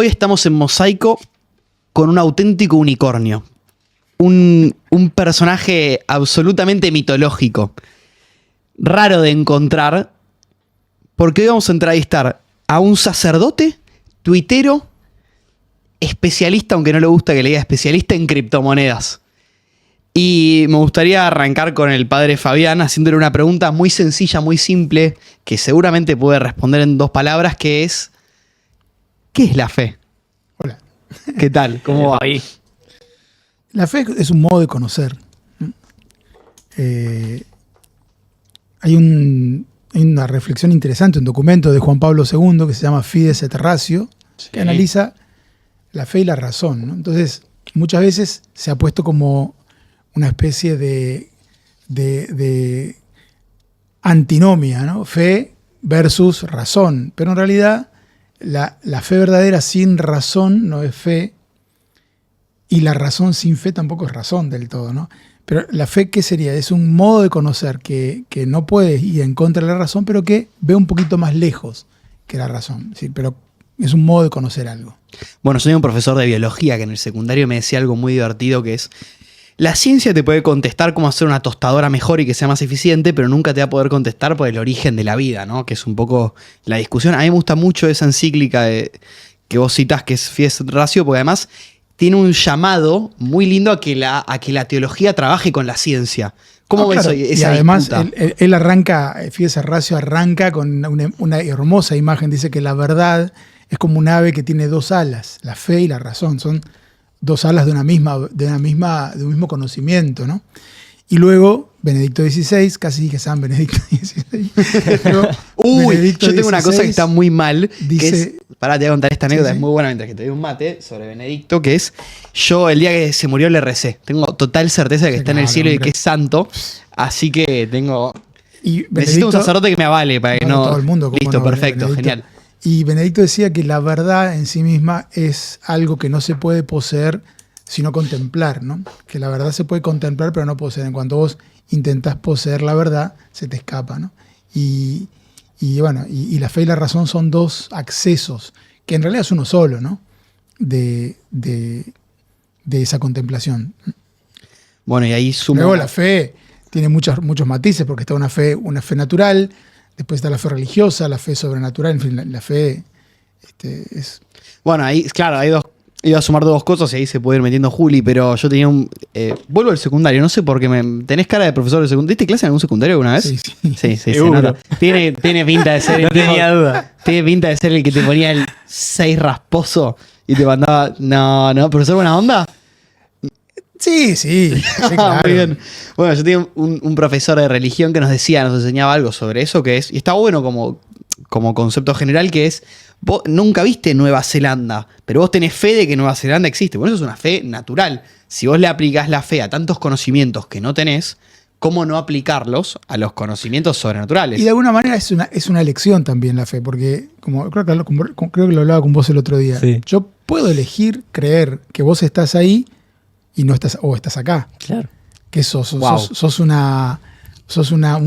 Hoy estamos en Mosaico con un auténtico unicornio. Un personaje absolutamente mitológico. Raro de encontrar, porque hoy vamos a entrevistar a un sacerdote, tuitero, especialista, aunque no le gusta que le diga especialista en criptomonedas. Y me gustaría arrancar con el padre Fabián haciéndole una pregunta muy sencilla, muy simple, que seguramente puede responder en 2 palabras, que es ¿qué es la fe? Hola. ¿Qué tal? ¿Cómo va? Ahí. La fe es un modo de conocer. Hay una reflexión interesante, un documento de Juan Pablo II que se llama Fides et Ratio, que analiza la fe y la razón, ¿no? Entonces, muchas veces se ha puesto como una especie de antinomia, ¿no? Fe versus razón. Pero en realidad, la fe verdadera sin razón no es fe, y la razón sin fe tampoco es razón del todo, ¿no? Pero la fe, ¿qué sería? Es un modo de conocer que no puede ir en contra de la razón, pero que ve un poquito más lejos que la razón. ¿Sí? Pero es un modo de conocer algo. Bueno, soy un profesor de biología que en el secundario me decía algo muy divertido, que es: la ciencia te puede contestar cómo hacer una tostadora mejor y que sea más eficiente, pero nunca te va a poder contestar por el origen de la vida, ¿no? Que es un poco la discusión. A mí me gusta mucho esa encíclica que vos citás, que es Fides et Ratio, porque además tiene un llamado muy lindo a que la teología trabaje con la ciencia. ¿Cómo ves esa y además disputa? él arranca, Fides et Ratio arranca con una hermosa imagen. Dice que la verdad es como un ave que tiene 2 alas, la fe y la razón. Son 2 alas de un mismo conocimiento, ¿no? Y luego Benedicto XVI, casi dije San Benedicto XVI. Uy, yo tengo una cosa que está muy mal. Dice, que es, pará, te voy a contar esta anécdota, sí. es muy buena mientras que te doy un mate sobre Benedicto, que es: yo el día que se murió le recé. Tengo total certeza de que está en el cielo y que es santo. Así que necesito un sacerdote que me avale para que no. Todo el mundo, Listo, no, perfecto, Benedicto. genial. Y Benedicto decía que la verdad en sí misma es algo que no se puede poseer, sino contemplar, ¿no? Que la verdad se puede contemplar, pero no poseer. En cuanto vos intentás poseer la verdad, se te escapa, ¿no? Y la fe y la razón son 2 accesos, que en realidad es uno solo, ¿no? De esa contemplación. Bueno, y ahí sumo. Luego la fe tiene muchos matices, porque está una fe natural, después está la fe religiosa, la fe sobrenatural, en fin, la fe es... Bueno, ahí, claro, hay 2. Iba a sumar 2 cosas y ahí se puede ir metiendo Juli, pero yo tenía vuelvo al secundario, no sé por qué tenés cara de profesor de secundario. ¿Diste clase en algún secundario alguna vez? Sí, se nota. Tiene pinta de ser No tenía duda. Tiene pinta de ser el que te ponía el 6 rasposo y te mandaba. No, profesor, buena onda. Sí, claro. Muy bien. Bueno, yo tenía un profesor de religión que nos enseñaba algo sobre eso, que es, y está bueno como concepto general, que es: vos nunca viste Nueva Zelanda, pero vos tenés fe de que Nueva Zelanda existe. Bueno, eso es una fe natural. Si vos le aplicás la fe a tantos conocimientos que no tenés, ¿cómo no aplicarlos a los conocimientos sobrenaturales? Y de alguna manera es una elección también la fe, porque creo que lo hablaba con vos el otro día. Sí. Yo puedo elegir creer que vos estás ahí y no estás, o estás acá. Claro. Que sos un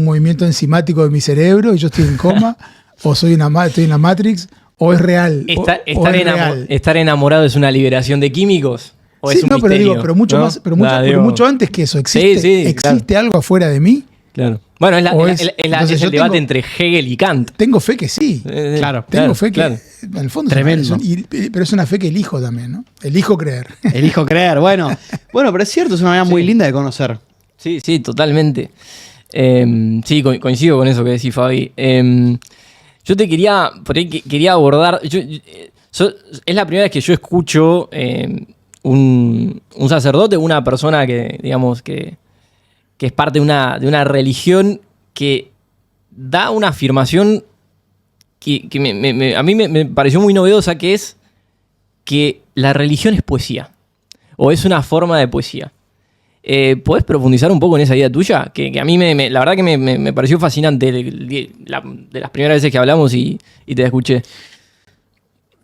movimiento enzimático de mi cerebro y yo estoy en coma, o estoy en la Matrix, o es real. Estar enamorado es una liberación de químicos. ¿O sí, es un no, misterio? pero mucho ¿no? más, pero mucho antes que eso. ¿Existe claro. algo afuera de mí? Claro. Bueno, es el debate entre Hegel y Kant. Tengo fe que sí. Claro. Tengo fe que, claro. en el fondo, Tremendo. pero es una fe que elijo también, ¿no? Elijo creer. Elijo creer, bueno, pero es cierto, es una manera muy linda de conocer. Sí, totalmente. Sí, coincido con eso que decís, Fabi. Yo te quería abordar. Es la primera vez que yo escucho un sacerdote, una persona que, digamos, que es parte de una religión que da una afirmación que a mí me pareció muy novedosa, que es que la religión es poesía, o es una forma de poesía. ¿Podés profundizar un poco en esa idea tuya? Que a mí la verdad que me pareció fascinante de las primeras veces que hablamos y te escuché.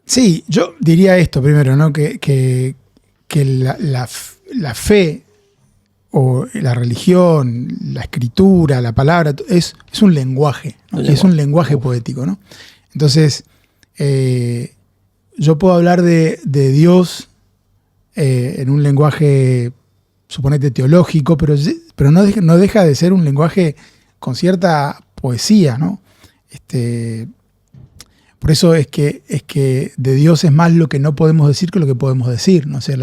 Sí, yo diría esto primero, ¿no? Que la fe o la religión, la escritura, la palabra, es un lenguaje, ¿no? Es un lenguaje poético, ¿no? Entonces, yo puedo hablar de Dios en un lenguaje, suponete, teológico, pero no deja de ser un lenguaje con cierta poesía, ¿no? Por eso es que de Dios es más lo que no podemos decir que lo que podemos decir, ¿no? O sea,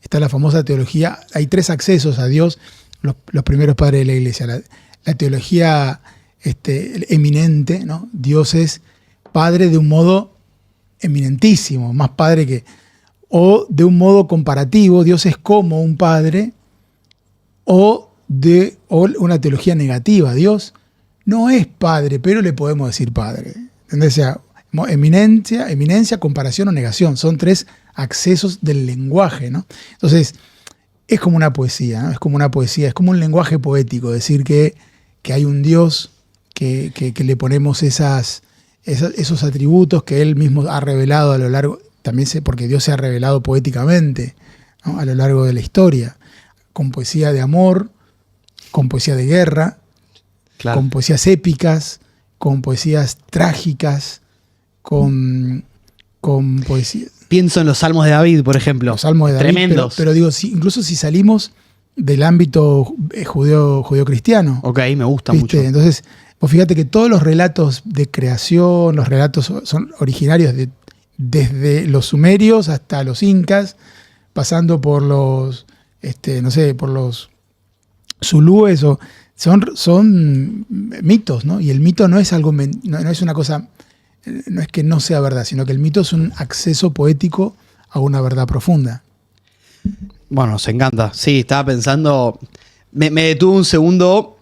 está la famosa teología. Hay 3 accesos a Dios, los primeros padres de la iglesia. La teología eminente, ¿no? Dios es padre de un modo eminentísimo, más padre que... O de un modo comparativo, Dios es como un padre, o una teología negativa. Dios no es padre, pero le podemos decir padre. ¿Entendés? O sea, eminencia, comparación o negación. Son 3 accesos del lenguaje, ¿no? Entonces, es como una poesía, ¿no? Es como una poesía, es como un lenguaje poético, decir que hay un Dios que le ponemos esos atributos que Él mismo ha revelado a lo largo, también porque Dios se ha revelado poéticamente, ¿no? A lo largo de la historia, con poesía de amor, con poesía de guerra, Claro. con poesías épicas, con poesías trágicas, con poesía... Pienso en los Salmos de David, por ejemplo. Los salmos de David, Tremendos. pero digo, incluso si salimos del ámbito judeo-cristiano. Ok, me gusta ¿Viste? mucho. Entonces, vos fíjate que todos los relatos de creación, los relatos son originarios desde los sumerios hasta los incas, pasando por los, por los zulúes, son mitos, ¿no? Y el mito no es algo, no es una cosa, no es que no sea verdad, sino que el mito es un acceso poético a una verdad profunda. Bueno, nos encanta. Sí, estaba pensando... Me detuve un segundo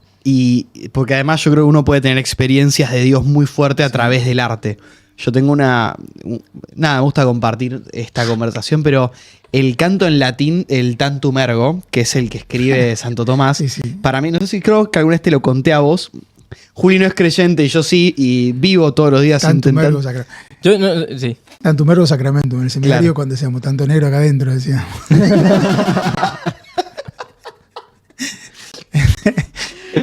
porque además yo creo que uno puede tener experiencias de Dios muy fuertes a través del arte. Yo tengo nada, me gusta compartir esta conversación, pero el canto en latín, el Tantum Ergo, que es el que escribe Santo Tomás, Sí, sí. para mí, no sé si creo que alguna vez te lo conté a vos. Juli no es creyente y yo sí, y vivo todos los días Tantum ergo intentando... Yo no, sí. Tantum ergo sacramentum. En el seminario, Claro. cuando decíamos tanto negro acá adentro, decíamos.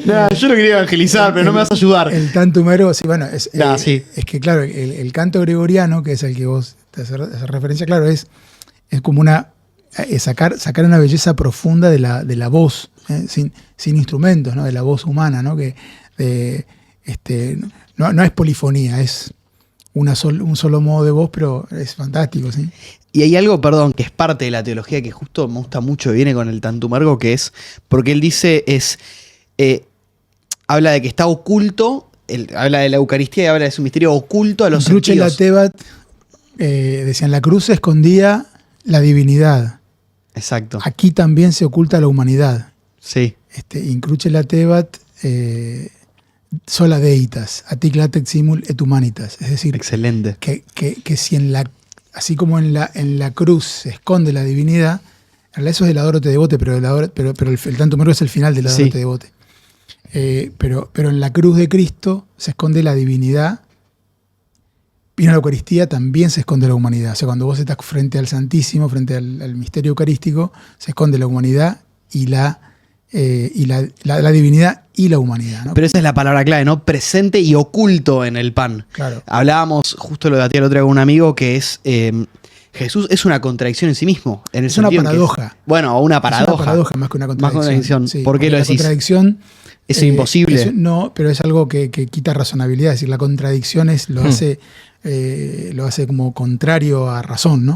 No, yo lo quería evangelizar, pero no me vas a ayudar. El tantum ergo, sí, bueno, es Sí. que claro, el canto gregoriano, que es el que vos te haces referencia, claro, es como sacar una belleza profunda de la voz, sin instrumentos, ¿no? De la voz humana, ¿no? No es polifonía, es un solo modo de voz, pero es fantástico, ¿sí? Y hay algo, perdón, que es parte de la teología que justo me gusta mucho, que viene con el Tantum Ergo, que es, porque él dice, habla de que está oculto, habla de la Eucaristía y habla de su misterio oculto a los Cruce la sentidos. Tebat, decían, la cruz se escondía la divinidad. Exacto, Aquí también se oculta la humanidad. sí. Incruce la Tebat, sola deitas, atic latex simul et humanitas. Es decir, Excelente. que si así como en la cruz se esconde la divinidad, en realidad eso es el Adoro Te Devote, pero el Tantum Ergo es el final del Adoro Sí. Te Devote. Pero en la cruz de Cristo se esconde la divinidad, y en la Eucaristía también se esconde la humanidad. O sea, cuando vos estás frente al Santísimo, frente al misterio eucarístico, se esconde la humanidad y la divinidad y la humanidad, ¿no? Pero esa es la palabra clave, ¿no? Presente y oculto en el pan. Claro. Hablábamos, justo lo debatía el otro día con un amigo, que es... Jesús es una contradicción en sí mismo. En el Es una sentido en que paradoja. bueno, una paradoja. Es una paradoja más que una contradicción. Más que una contradicción. Sí, ¿Por qué porque lo la decís? contradicción Es imposible. No, pero es algo que quita razonabilidad. Es decir, la contradicción lo hace como contrario a razón, ¿no?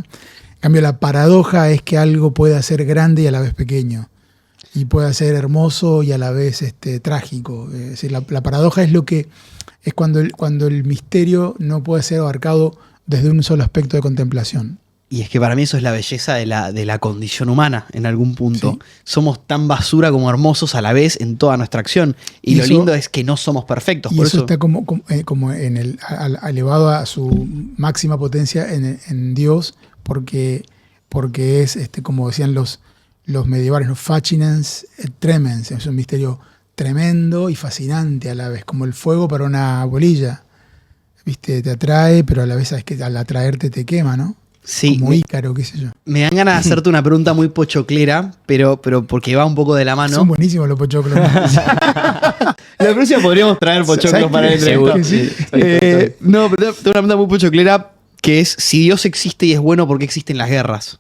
En cambio, la paradoja es que algo pueda ser grande y a la vez pequeño. Y pueda ser hermoso y a la vez trágico. Es decir, la paradoja es cuando el misterio no puede ser abarcado desde un solo aspecto de contemplación. Y es que para mí eso es la belleza de la condición humana, en algún punto. Sí. Somos tan basura como hermosos a la vez en toda nuestra acción. Y lo eso- lindo es que no somos perfectos. Y Por eso eso está como elevado a su máxima potencia en Dios, porque es, como decían los medievales, ¿no? Fascinans et tremens. Es un misterio tremendo y fascinante a la vez, como el fuego para una bolilla. ¿Viste? Te atrae, pero a la vez sabes que al atraerte te quema, ¿no? sí, Como Ícaro, qué sé yo. me dan ganas de hacerte una pregunta muy pochoclera, pero porque va un poco de la mano. Son buenísimos los pochoclos. La próxima podríamos traer pochoclos ¿Sabes para qué? el Seguro entrevista. que sí. No, pero tengo una pregunta muy pochoclera que es, si Dios existe y es bueno, ¿por qué existen las guerras?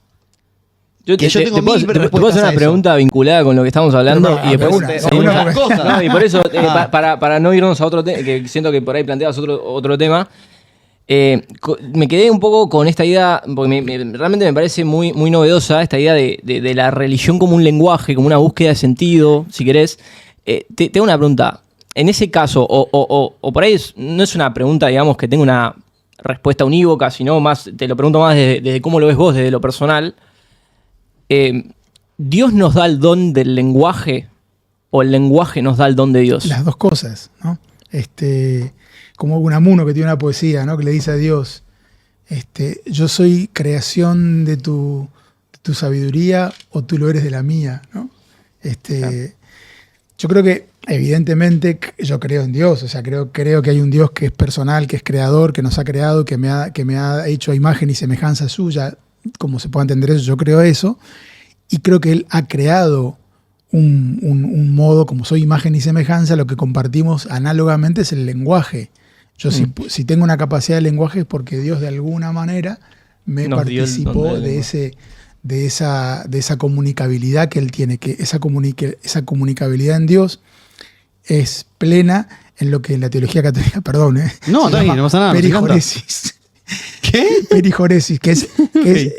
Yo Que yo tengo mil te puedo respuestas hacer a una eso. pregunta vinculada con lo que estamos hablando Pero y después una seguimos a- porque- No, y por eso, Ah. para no irnos a otro tema, que siento que por ahí planteabas otro tema, me quedé un poco con esta idea, porque realmente me parece muy, muy novedosa esta idea de la religión como un lenguaje, como una búsqueda de sentido, si querés. Te hago una pregunta. En ese caso, o por ahí no es una pregunta, digamos, que tenga una respuesta unívoca, sino más, te lo pregunto más desde cómo lo ves vos, desde lo personal. ¿Dios nos da el don del lenguaje o el lenguaje nos da el don de Dios? Las dos cosas, ¿no? Como Unamuno que tiene una poesía, ¿no? Que le dice a Dios, yo soy creación de tu sabiduría o tú lo eres de la mía, ¿no? Claro. Yo creo que evidentemente yo creo en Dios, o sea, creo que hay un Dios que es personal, que es creador, que nos ha creado, que me ha hecho a imagen y semejanza suya, como se puede entender eso, yo creo eso, y creo que Él ha creado un modo, como soy imagen y semejanza, lo que compartimos análogamente es el lenguaje. Yo si tengo una capacidad de lenguaje es porque Dios de alguna manera me Nos dio el don participó del de esa comunicabilidad que Él tiene, que esa comunicabilidad en Dios es plena en lo que en la teología católica, perdón, No, se está bien, llama no pasa nada, nos encanta. perijoresis. ¿Qué? Perijoresis, que es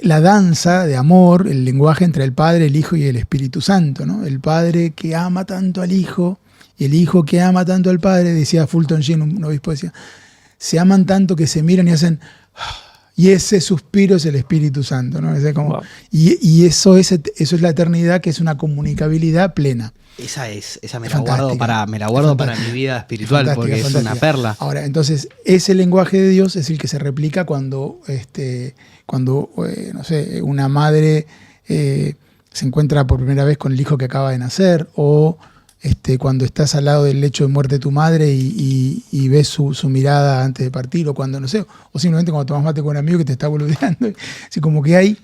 la danza de amor, el lenguaje entre el Padre, el Hijo y el Espíritu Santo, ¿no? El Padre que ama tanto al Hijo y el Hijo que ama tanto al Padre, decía Fulton Sheen, un obispo, decía, se aman tanto que se miran y hacen... Y ese suspiro es el Espíritu Santo, ¿no? Wow. Y eso es la eternidad, que es una comunicabilidad plena. Esa me Es la guardo fantástica. para mi vida espiritual, Fantástica, porque es fantástica. una perla. Ahora, entonces, ese lenguaje de Dios es el que se replica cuando no sé, una madre se encuentra por primera vez con el hijo que acaba de nacer, o cuando estás al lado del lecho de muerte de tu madre y ves su mirada antes de partir, o cuando, no sé, o simplemente cuando tomas mate con un amigo que te está boludeando. Así como que hay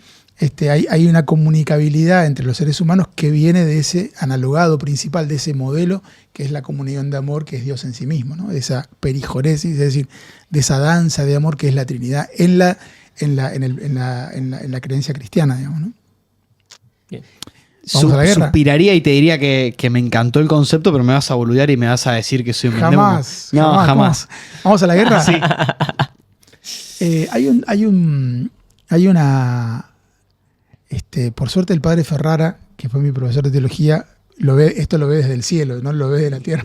una comunicabilidad entre los seres humanos que viene de ese analogado principal, de ese modelo que es la comunión de amor, que es Dios en sí mismo, ¿no? De esa perijoresis, es decir, de esa danza de amor que es la Trinidad en la creencia cristiana, digamos, ¿no? Bien. Vamos a la guerra. Suspiraría y te diría que me encantó el concepto, pero me vas a boludear y me vas a decir que soy un Jamás. pendejo. No, jamás. ¿Cómo? ¿Vamos a la guerra? Sí. Hay una... por suerte el padre Ferrara, que fue mi profesor de teología, esto lo ve desde el cielo, no lo ve de la tierra.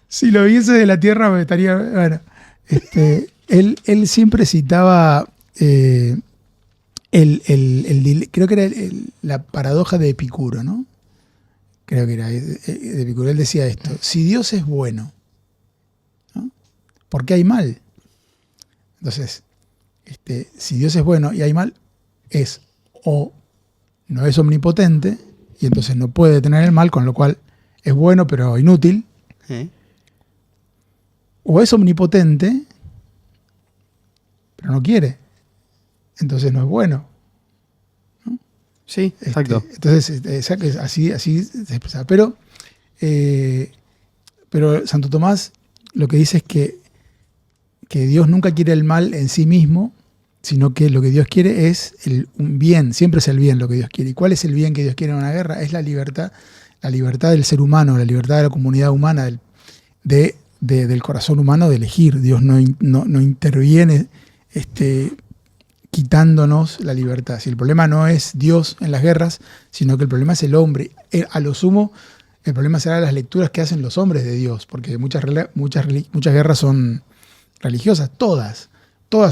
Si lo viese de la tierra me estaría... Bueno, él siempre citaba... creo que era la paradoja de Epicuro, ¿no? Creo que era de Epicuro. Él decía esto: si Dios es bueno, ¿no? ¿Por qué hay mal? Entonces, si Dios es bueno y hay mal, es o no es omnipotente y entonces no puede detener el mal, con lo cual es bueno pero inútil, o es omnipotente pero no quiere, entonces no es bueno. Sí, exacto. Entonces, así se expresa. Pero Santo Tomás lo que dice es que Dios nunca quiere el mal en sí mismo, sino que lo que Dios quiere es un bien, siempre es el bien lo que Dios quiere. ¿Y cuál es el bien que Dios quiere en una guerra? Es la libertad del ser humano, la libertad de la comunidad humana, del corazón humano de elegir. Dios no interviene quitándonos la libertad. Si el problema no es Dios en las guerras, sino que el problema es el hombre. A lo sumo, el problema será las lecturas que hacen los hombres de Dios, porque muchas guerras son religiosas, todas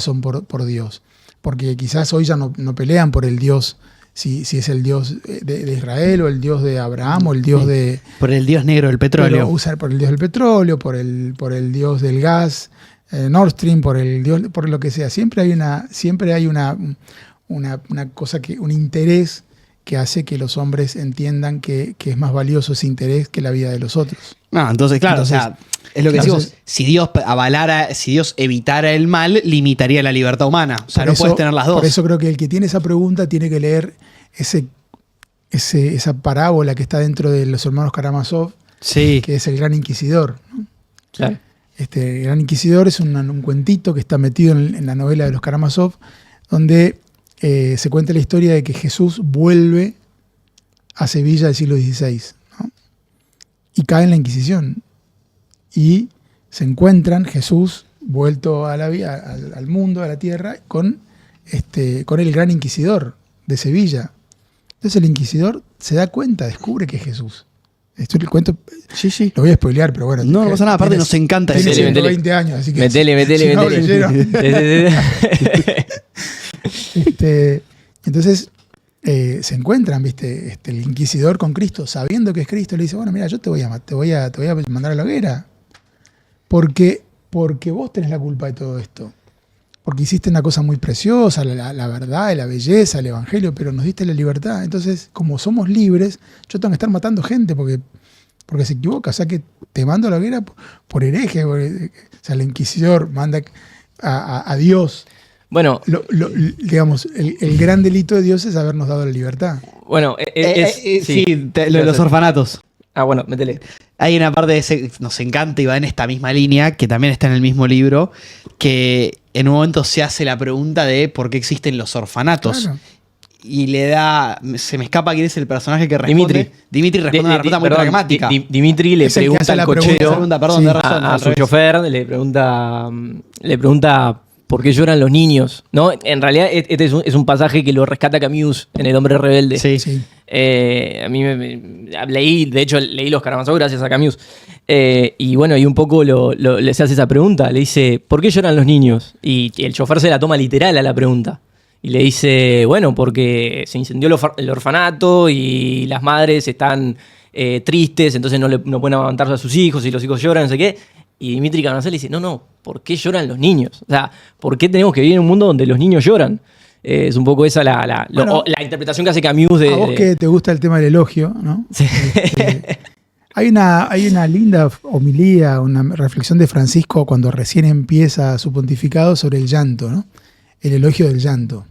son por Dios. Porque quizás hoy ya no pelean por el Dios, si es el Dios de Israel o el Dios de Abraham o el Dios de... Por el dios negro del petróleo. Usar por el Dios del petróleo, por el Dios del gas, Nord Stream, por lo que sea. Siempre hay una cosa, un interés que hace que los hombres entiendan que es más valioso ese interés que la vida de los otros. No, entonces, claro, o sea, es lo que decimos. Si Dios evitara el mal, limitaría la libertad humana. O sea, no puedes tener las dos. Por eso creo que el que tiene esa pregunta tiene que leer esa parábola que está dentro de los hermanos Karamazov, sí, que es el gran inquisidor, ¿no? Claro. El Gran Inquisidor es un cuentito que está metido en la novela de los Karamazov, donde se cuenta la historia de que Jesús vuelve a Sevilla del siglo XVI, ¿no? Y cae en la Inquisición. Y se encuentran Jesús vuelto a al mundo, a la tierra, con el Gran Inquisidor de Sevilla. Entonces el Inquisidor se da cuenta, descubre que es Jesús. Esto es el cuento. Sí. lo voy a spoilear, pero bueno. No pasa nada, aparte nos encanta Tiene ese. 120 años, así que... Metele. si no lo leyeron. Entonces se encuentran, ¿viste? El Inquisidor con Cristo, sabiendo que es Cristo, le dice, bueno, mira, yo te voy a mandar a la hoguera. Porque vos tenés la culpa de todo esto. Porque hiciste una cosa muy preciosa, la verdad, la belleza, el evangelio, pero nos diste la libertad. Entonces, como somos libres, yo tengo que estar matando gente porque se equivoca. O sea que te mando a la hoguera por hereje. O sea, el Inquisidor manda a Dios. Bueno, digamos, el gran delito de Dios es habernos dado la libertad. bueno, Lo de los orfanatos. Ah, bueno, métele. Hay una parte de ese, nos encanta y va en esta misma línea, que también está en el mismo libro, que en un momento se hace la pregunta de por qué existen los orfanatos. Claro. Y se me escapa quién es el personaje que responde. Dimitri responde una pregunta muy pragmática. Dimitri le Es el que pregunta hace al la cochero, pregunta. Perdón, Sí. de razón, a al su revés. chofer, le pregunta por qué lloran los niños, ¿no? En realidad este es un pasaje que lo rescata Camus en El hombre rebelde. Sí. Sí. A mí leí Los Karamazov gracias a Camus. Y bueno, y un poco le se hace esa pregunta. Le dice, ¿por qué lloran los niños? Y el chofer se la toma literal a la pregunta. Y le dice, bueno, porque se incendió el orfanato y las madres están tristes, entonces no pueden amamantar a sus hijos y los hijos lloran, no sé qué. Y Dimitri Camanzal le dice, no, ¿por qué lloran los niños? O sea, ¿por qué tenemos que vivir en un mundo donde los niños lloran? Es un poco esa la interpretación que hace Camus de... A vos que te gusta el tema del elogio, ¿no? Sí. Hay una linda homilía, una reflexión de Francisco cuando recién empieza su pontificado sobre el llanto, ¿no? El elogio del llanto.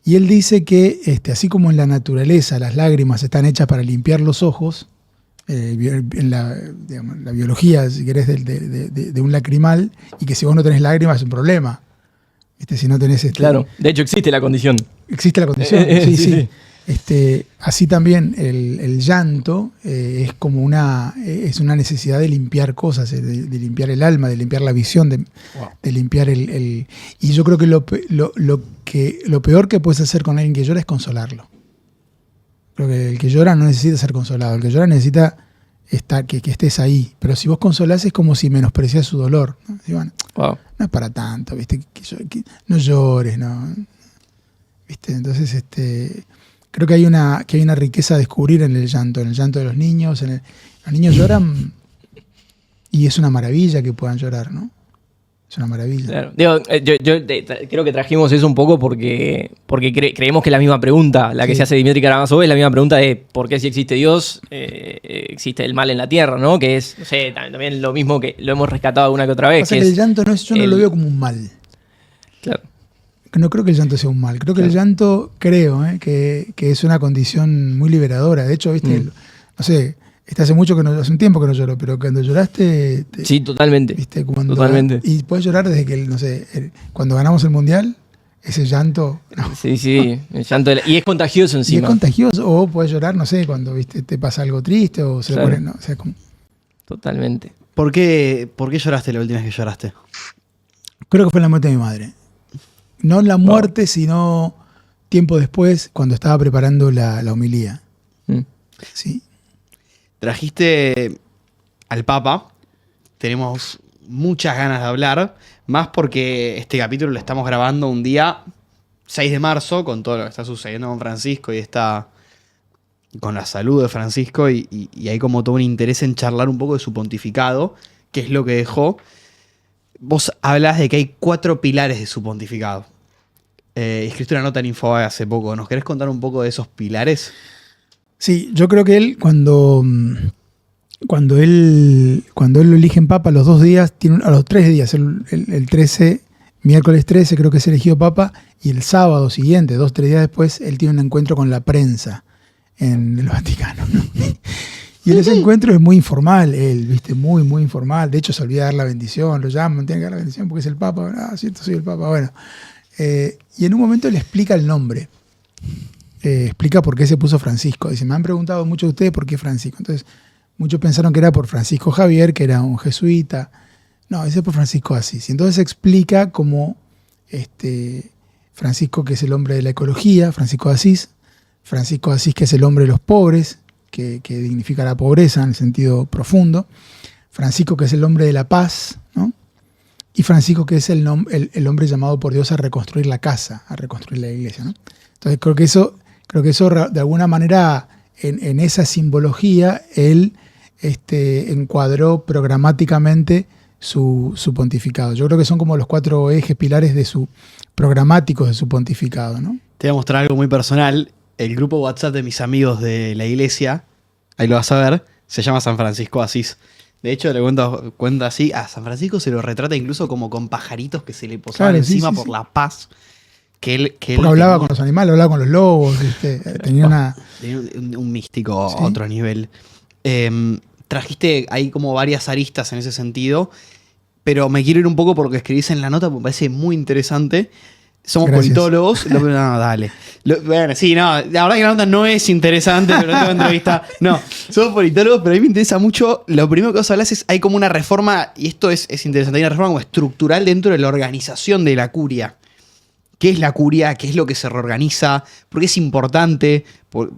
Y él dice que así como en la naturaleza las lágrimas están hechas para limpiar los ojos, en la biología, si querés, de un lacrimal, y que si vos no tenés lágrimas es un problema. ¿Viste? Si no tenés Claro, de hecho existe la condición. Existe la condición, sí. Así también el llanto es como una necesidad de limpiar cosas, de limpiar el alma, de limpiar la visión, de limpiar el... Y yo creo que lo peor que puedes hacer con alguien que llora es consolarlo. Creo que el que llora no necesita ser consolado, el que llora necesita que estés ahí. Pero si vos consolás es como si menospreciás su dolor, ¿no? Y bueno, Wow. no es para tanto, ¿viste? Que no llores, ¿no? ¿Viste? Entonces, creo que hay una riqueza a descubrir en el llanto de los niños. Los niños lloran y es una maravilla que puedan llorar, ¿no? Es una maravilla. Claro. Digo, yo creo que trajimos eso un poco porque creemos que es la misma pregunta, la que Sí. se hace Dimitri Karamazov, es la misma pregunta de por qué si existe Dios, existe el mal en la tierra, ¿no? Que es, no sé, también lo mismo que lo hemos rescatado alguna que otra vez. Pasa que el llanto yo no lo veo como un mal. Claro. No creo que el llanto sea un mal. Creo que el llanto, que es una condición muy liberadora. De hecho, ¿viste? No sé, hace un tiempo que no lloro, pero cuando lloraste... Sí, totalmente. ¿Viste? Totalmente. Y puedes llorar desde que, no sé, cuando ganamos el Mundial, ese llanto... no. Sí, el llanto y es contagioso Y es encima. contagioso, o puedes llorar, no sé, cuando te pasa algo triste o se le Claro. pone... No, o sea, Totalmente. ¿Por qué lloraste la última vez que lloraste? creo que fue la muerte de mi madre. No la muerte, sino tiempo después, cuando estaba preparando la homilía. Mm. Sí. Trajiste al Papa. Tenemos muchas ganas de hablar. Más porque este capítulo lo estamos grabando un día 6 de marzo, con todo lo que está sucediendo con Francisco y con la salud de Francisco. Y hay como todo un interés en charlar un poco de su pontificado, qué es lo que dejó. Vos hablas de que hay 4 pilares de su pontificado. Escribiste una nota en Infobae hace poco. ¿Nos querés contar un poco de esos pilares? Sí, yo creo que él, cuando él lo eligen papa, a los 2 días, a los 3 días, el 13, miércoles 13 creo que es elegido papa, y el sábado siguiente, 2-3 días después, él tiene un encuentro con la prensa en el Vaticano, ¿no? Y en ese encuentro es muy informal, él, ¿viste? Muy, muy informal. De hecho, se olvida dar la bendición, lo llaman, tiene que dar la bendición porque es el Papa. Ah, cierto, soy el Papa. Bueno. Y en un momento le explica el nombre. Explica por qué se puso Francisco. Dice, me han preguntado muchos de ustedes por qué Francisco. Entonces, muchos pensaron que era por Francisco Javier, que era un jesuita. No, ese es por Francisco de Asís. Y entonces explica cómo Francisco, que es el hombre de la ecología, Francisco de Asís, que es el hombre de los pobres, que dignifica la pobreza en el sentido profundo, Francisco, que es el hombre de la paz, ¿no? Y Francisco, que es el hombre llamado por Dios a reconstruir la casa, a reconstruir la iglesia, ¿no? Entonces creo que eso de alguna manera, en esa simbología, él encuadró programáticamente su pontificado. Yo creo que son como los 4 ejes pilares programáticos de su pontificado, ¿no? Te voy a mostrar algo muy personal. El grupo WhatsApp de mis amigos de la iglesia, ahí lo vas a ver, se llama San Francisco de Asís. De hecho, le cuento así, a San Francisco se lo retrata incluso como con pajaritos que se le posaban encima por la paz. Porque hablaba con los animales, hablaba con los lobos, ¿viste? Tenía un místico a otro nivel. Trajiste ahí como varias aristas en ese sentido, pero me quiero ir un poco porque escribís en la nota, porque me parece muy interesante. Somos politólogos. No, dale. Bueno, sí, no, la verdad que la nota no es interesante, pero no tengo entrevista. No, somos politólogos, pero a mí me interesa mucho. Lo primero que vos hablás es, hay como una reforma, y esto es interesante, hay una reforma como estructural dentro de la organización de la curia. ¿Qué es la curia? ¿Qué es lo que se reorganiza? ¿Por qué es importante? ¿Por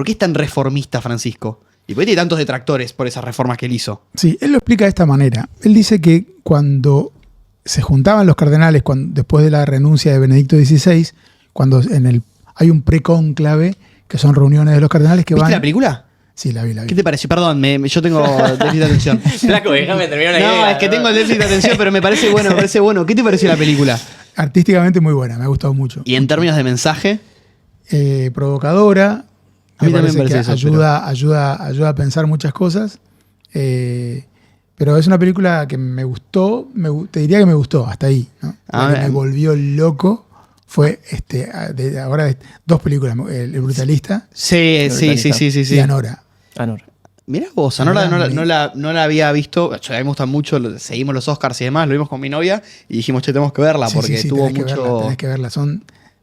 qué es tan reformista Francisco? ¿Y por qué tiene tantos detractores por esas reformas que él hizo? Sí, él lo explica de esta manera. Él dice que cuando se juntaban los cardenales, después de la renuncia de Benedicto XVI, cuando hay un precónclave, que son reuniones de los cardenales que ¿Viste van... la película? Sí, la vi. ¿Qué te pareció? Perdón, yo tengo déficit de atención. Flaco, déjame terminar una idea. No, es que tengo el déficit de atención, pero me parece bueno. ¿Qué te pareció la película? Artísticamente muy buena, me ha gustado mucho. ¿Y en términos de mensaje? Provocadora. A mí también me parece que eso, ayuda a pensar muchas cosas. Pero es una película que me gustó, te diría que me gustó, hasta ahí, ¿no? Lo que me volvió loco fue ahora 2 películas, El Brutalista. Sí. Y Anora. Mirá vos, Anora no la había visto. A mí me gustan mucho, seguimos los Oscars y demás, lo vimos con mi novia y dijimos, tenemos que verla porque tuvo mucho... Tenés que verla,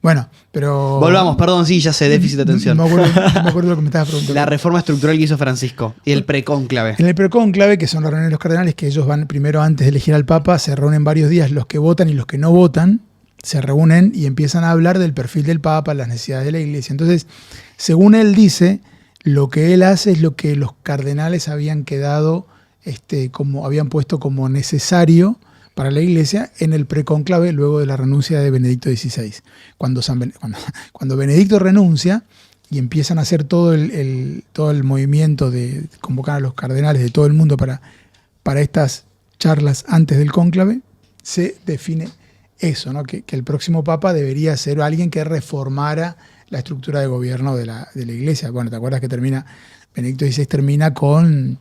Bueno, pero... Volvamos, perdón, sí, ya sé, déficit de atención. No me acuerdo lo que me estabas preguntando. La reforma estructural que hizo Francisco y el precónclave. En el precónclave, que son las reuniones de los cardenales, que ellos van primero antes de elegir al Papa, se reúnen varios días, los que votan y los que no votan, se reúnen y empiezan a hablar del perfil del Papa, las necesidades de la Iglesia. Entonces, según él dice, lo que él hace es lo que los cardenales habían quedado, habían puesto como necesario para la Iglesia en el precónclave luego de la renuncia de Benedicto XVI. Cuando Benedicto renuncia y empiezan a hacer todo el movimiento de convocar a los cardenales de todo el mundo para estas charlas antes del cónclave, se define eso, ¿no? Que el próximo Papa debería ser alguien que reformara la estructura de gobierno de la Iglesia. Bueno, ¿te acuerdas que Benedicto XVI termina con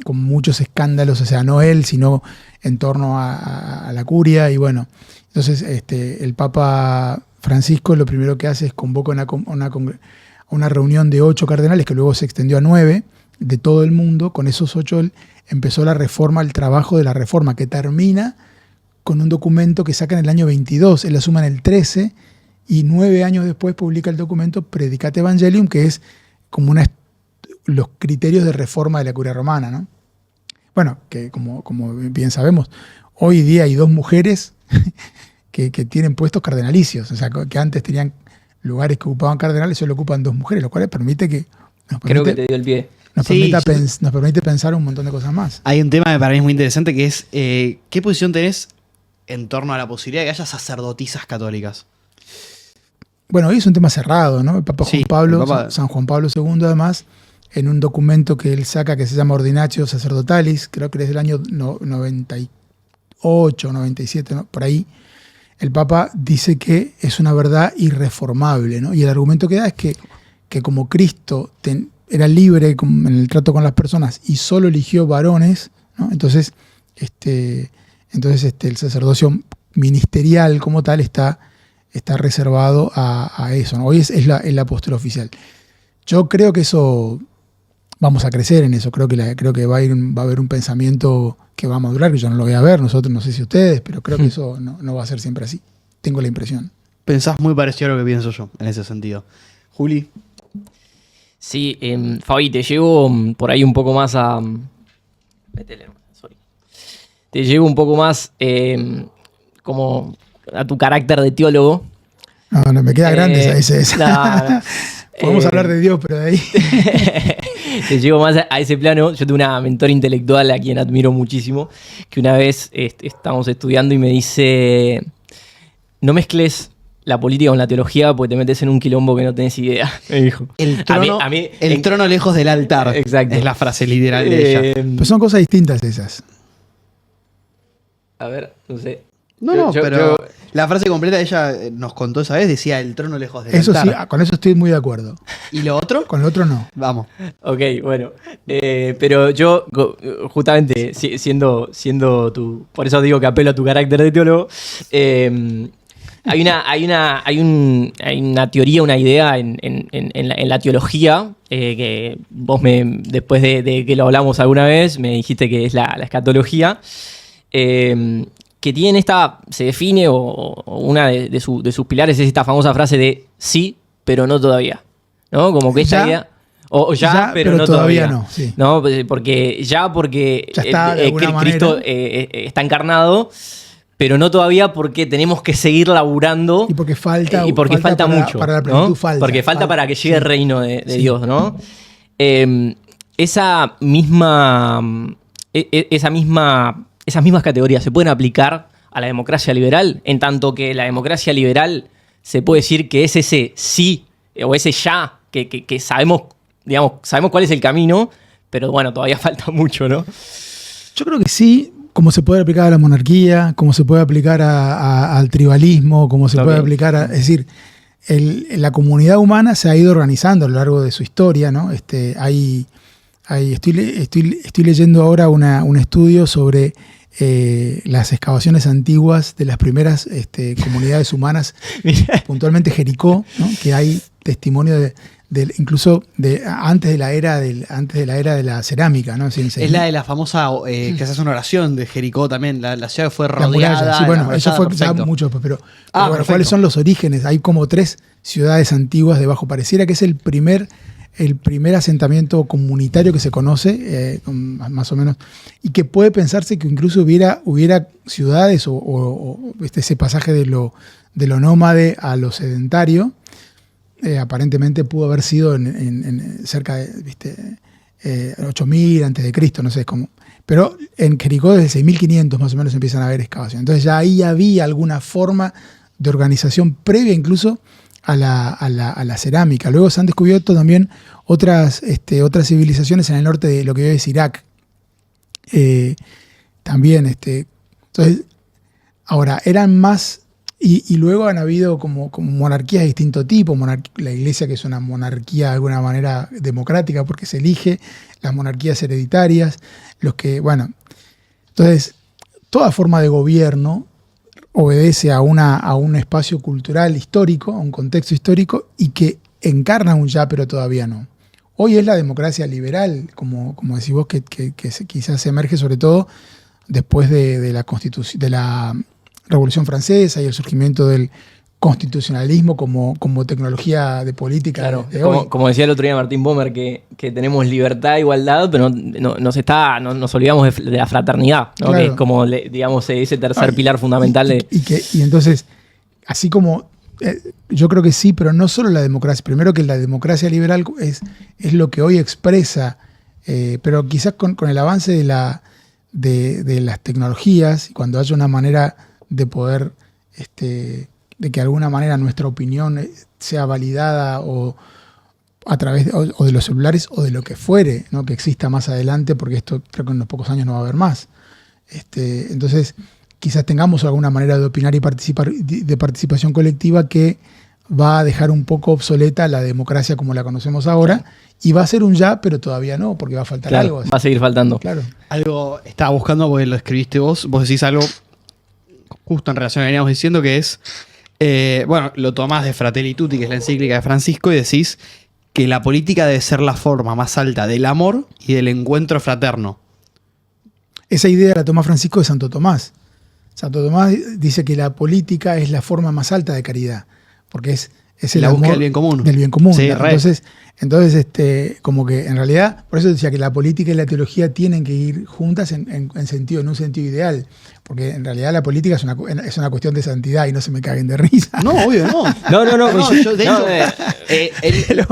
muchos escándalos, o sea, no él, sino en torno a la curia, y bueno, entonces el Papa Francisco lo primero que hace es convoca una reunión de 8 cardenales, que luego se extendió a 9, de todo el mundo. Con esos 8 él empezó el trabajo de la reforma, que termina con un documento que saca en el año 22, él asume en el 13, y 9 años después publica el documento Predicate Evangelium, que es como los criterios de reforma de la curia romana, ¿no? Bueno, que como bien sabemos, hoy día hay 2 mujeres que tienen puestos cardenalicios, o sea, que antes tenían lugares que ocupaban cardenales, solo ocupan 2 mujeres, lo cual permite que... Creo que te dio el pie. Nos permite pensar un montón de cosas más. Hay un tema que para mí es muy interesante, que es ¿qué posición tenés en torno a la posibilidad de que haya sacerdotisas católicas? Bueno, hoy es un tema cerrado, ¿no? El Papa San Juan Pablo II, además, en un documento que él saca que se llama Ordinatio Sacerdotalis, creo que es del año 98, 97, ¿no? Por ahí, el Papa dice que es una verdad irreformable, ¿no? Y el argumento que da es que como Cristo era libre en el trato con las personas y solo eligió varones, ¿no? Entonces el sacerdocio ministerial como tal está reservado a eso, ¿no? Hoy es la postura oficial. Yo creo que eso vamos a crecer en eso. Creo que va a haber un pensamiento que va a madurar, que yo no lo voy a ver, nosotros no sé si ustedes, pero creo que eso no va a ser siempre así. Tengo la impresión. Pensás muy parecido a lo que pienso yo, en ese sentido. Juli. Sí, Fabi, te llevo por ahí un poco más a... Métele, sorry. Te llevo un poco más como a tu carácter de teólogo. No, me queda grande esa. No. Podemos hablar de Dios, pero de ahí... Te llevo más a ese plano. Yo tengo una mentora intelectual a quien admiro muchísimo, que una vez estábamos estudiando y me dice, no mezcles la política con la teología porque te metes en un quilombo que no tenés idea, me dijo. El trono lejos del altar. Exacto. Es la frase literal de ella. Pero son cosas distintas esas. A ver, no sé. Pero la frase completa ella nos contó esa vez, decía el trono lejos del Eso altar. sí, con eso estoy muy de acuerdo. ¿Y lo otro? Con lo otro no. Vamos. Ok, bueno. Pero yo, justamente, siendo tu... Por eso digo que apelo a tu carácter de teólogo. Hay una teoría, una idea en la teología, que vos después de que lo hablamos alguna vez, me dijiste que es la escatología, que tiene se define, o una de sus pilares es esta famosa frase de sí, pero no todavía. ¿No? Como que esta idea... O ya, pero no todavía. No, sí. ¿No? Porque ya está, de alguna Cristo manera. está encarnado, pero no todavía porque tenemos que seguir laburando. Y porque falta, y porque falta mucho. Para la plenitud, ¿no? falta. Porque falta para que llegue el reino de Sí. Dios, ¿no? Esas mismas categorías se pueden aplicar a la democracia liberal, en tanto que la democracia liberal se puede decir que es ese sí o ese ya que sabemos cuál es el camino, pero bueno, todavía falta mucho, ¿no? Yo creo que sí, como se puede aplicar a la monarquía, como se puede aplicar al tribalismo, como se puede aplicar a... Es decir, la comunidad humana se ha ido organizando a lo largo de su historia, ¿no? Estoy leyendo ahora un estudio sobre las excavaciones antiguas de las primeras comunidades humanas, puntualmente Jericó, ¿no? Que hay testimonio incluso antes de la era de la cerámica, ¿no? Es la de la famosa que se hace una oración de Jericó también. La ciudad fue La rodeada. muralla, sí, bueno, eso fue perfecto. mucho después, pero bueno, perfecto. ¿cuáles son los orígenes? Hay como 3 ciudades antiguas debajo. Pareciera que es el primer asentamiento comunitario que se conoce, más o menos, y que puede pensarse que incluso hubiera ciudades o ese pasaje de lo nómade a lo sedentario. Aparentemente pudo haber sido en cerca de 8000 antes de Cristo, no sé cómo. Pero en Jericó desde 6500 más o menos empiezan a haber excavaciones. Entonces ya ahí había alguna forma de organización previa incluso a la cerámica. Luego se han descubierto también otras civilizaciones en el norte de lo que hoy es Irak. También, entonces, ahora, eran más... Y luego han habido como monarquías de distinto tipo, la iglesia que es una monarquía de alguna manera democrática porque se elige, las monarquías hereditarias, entonces toda forma de gobierno obedece a un espacio cultural histórico, a un contexto histórico y que encarna un ya pero todavía no. Hoy es la democracia liberal, como decís vos, que quizás emerge sobre todo después de la Constitución, de la Revolución Francesa y el surgimiento del constitucionalismo como tecnología de política. Claro, de hoy. como decía el otro día Martín Bomer, que tenemos libertad, igualdad, pero nos olvidamos de la fraternidad, ¿no? Claro. Que es como, ese tercer pilar fundamental de... Y entonces, así como yo creo que sí, pero no solo la democracia. Primero que la democracia liberal es lo que hoy expresa, pero quizás con el avance de las tecnologías, y cuando haya una manera de poder, de que de alguna manera nuestra opinión sea validada o a través de los celulares o de lo que fuere, ¿no? Que exista más adelante, porque esto creo que en unos pocos años no va a haber más. Entonces, quizás tengamos alguna manera de opinar y participar, de participación colectiva que va a dejar un poco obsoleta la democracia como la conocemos ahora, y va a ser un ya, pero todavía no, porque va a faltar algo. Va a seguir faltando. Claro. Algo estaba buscando porque lo escribiste vos decís algo justo en relación a lo que veníamos diciendo, que es, lo tomás de Fratelli Tutti, que es la encíclica de Francisco, y decís que la política debe ser la forma más alta del amor y del encuentro fraterno. Esa idea la toma Francisco de Santo Tomás. Santo Tomás dice que la política es la forma más alta de caridad, porque es el La búsqueda amor del bien común. del bien común. Sí, ¿no? re. Entonces, como que en realidad, por eso decía que la política y la teología tienen que ir juntas en un sentido ideal, porque en realidad la política es una cuestión de santidad y no se me caguen de risa. No, obvio, no. No, Yo, de hecho,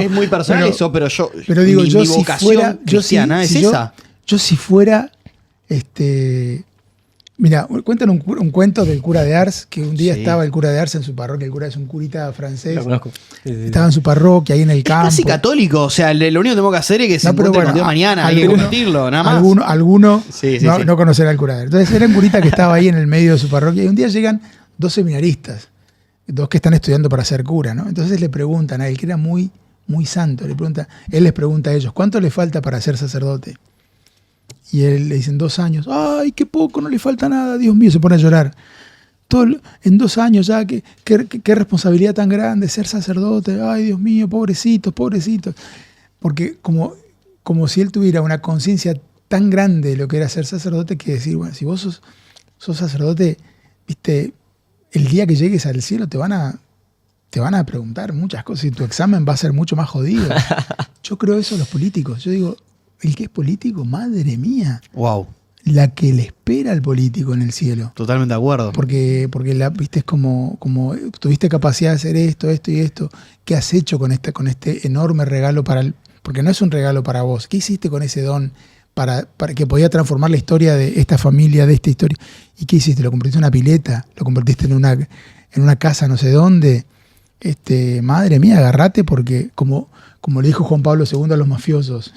es muy personal pero- eso, pero digo, mi yo si vocación fuera, cristiana es esa. Yo si fuera, mira, cuentan un cuento del cura de Ars, que un día Sí. estaba el cura de Ars en su parroquia. El cura es un curita francés. Lo conozco. Sí. Estaba en su parroquia, ahí en el campo. Casi católico, o sea, lo único que tengo que hacer es que se No, pero encuentre bueno, contigo mañana, hay que convertirlo, nada más. Alguno Sí, sí, no, sí. no conocerá al cura de Ars. Entonces era un curita que estaba ahí en el medio de su parroquia y un día llegan 2 seminaristas, 2 que están estudiando para ser cura, ¿no? Entonces le preguntan a él, que era muy, muy santo, él les pregunta a ellos, ¿cuánto le falta para ser sacerdote? Y él le dicen 2 años. ¡Ay, qué poco! No le falta nada. Dios mío, se pone a llorar. En 2 años ya, qué responsabilidad tan grande ser sacerdote. ¡Ay, Dios mío, pobrecitos, pobrecitos! Porque como si él tuviera una conciencia tan grande de lo que era ser sacerdote, que decir, bueno, si vos sos sacerdote, viste, el día que llegues al cielo te van a preguntar muchas cosas y tu examen va a ser mucho más jodido. Yo creo eso a los políticos. Yo digo, el que es político, madre mía, Wow, la que le espera al político en el cielo. totalmente de acuerdo. Porque viste, es como tuviste capacidad de hacer esto y esto. ¿Qué has hecho con este enorme regalo porque no es un regalo para vos? ¿Qué hiciste con ese don para que podía transformar la historia de esta familia, de esta historia? ¿Y qué hiciste? ¿Lo convertiste en una pileta? ¿Lo convertiste en una casa no sé dónde? Madre mía, agarrate, porque como le dijo Juan Pablo II a los mafiosos,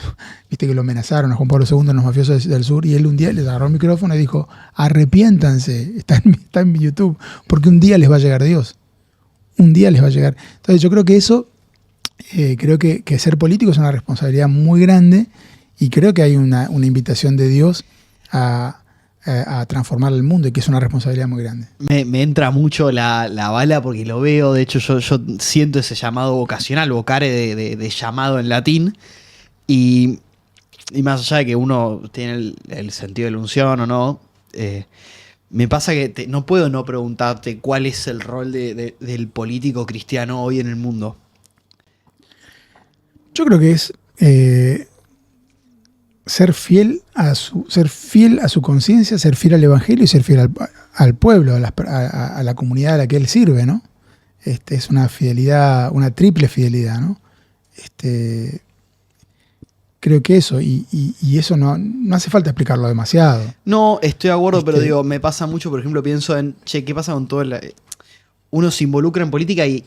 viste que lo amenazaron a Juan Pablo II a los mafiosos del sur, y él un día les agarró el micrófono y dijo, arrepiéntanse, está en YouTube, porque un día les va a llegar Dios, un día les va a llegar. Entonces yo creo que eso, creo que ser político es una responsabilidad muy grande, y creo que hay una invitación de Dios a transformar el mundo, y que es una responsabilidad muy grande. Me entra mucho la bala porque lo veo, de hecho yo siento ese llamado vocacional, vocare de llamado en latín, y más allá de que uno tiene el sentido de la unción o no, me pasa que no puedo no preguntarte cuál es el rol del político cristiano hoy en el mundo. Yo creo que es ser fiel a su conciencia, ser fiel al evangelio y ser fiel al pueblo, a la comunidad a la que él sirve, ¿no? Es una fidelidad, una triple fidelidad, ¿no? Creo que eso, y eso no hace falta explicarlo demasiado. No, estoy de acuerdo, pero digo, me pasa mucho, por ejemplo, pienso en, ¿qué pasa con todo uno se involucra en política y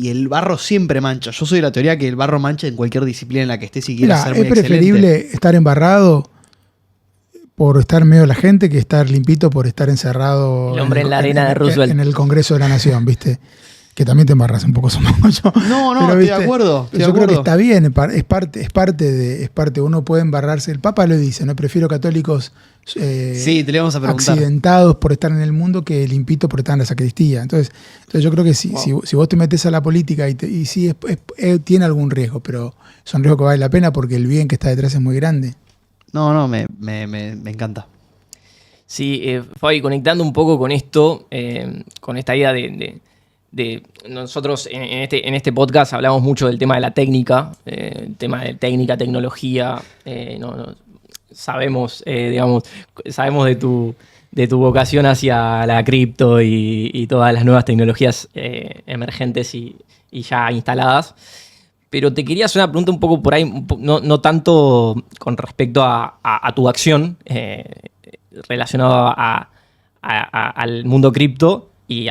el barro siempre mancha? Yo soy de la teoría que el barro mancha en cualquier disciplina en la que estés y quieras ser muy es preferible excelente. estar embarrado por estar en medio de la gente que estar limpito por estar encerrado El hombre en la arena de Roosevelt. en el Congreso de la Nación, ¿viste? Que también te embarras un poco, supongo yo. No, Pero, estoy ¿viste? de acuerdo. Yo creo que está bien, es parte, uno puede embarrarse. El Papa lo dice, ¿no? Prefiero católicos Sí, te le vamos a preguntar. accidentados por estar en el mundo que limpitos por estar en la sacristía. Entonces yo creo que si vos te metes a la política y sí, tiene algún riesgo, pero es un riesgo que vale la pena porque el bien que está detrás es muy grande. No, me encanta. Sí, Fabi, conectando un poco con esto, con esta idea de nosotros en este podcast hablamos mucho del tema de la técnica, el tema de técnica, tecnología, sabemos de tu vocación hacia la cripto y todas las nuevas tecnologías emergentes y ya instaladas. Pero te quería hacer una pregunta un poco por ahí, no tanto con respecto a tu acción relacionado al mundo cripto y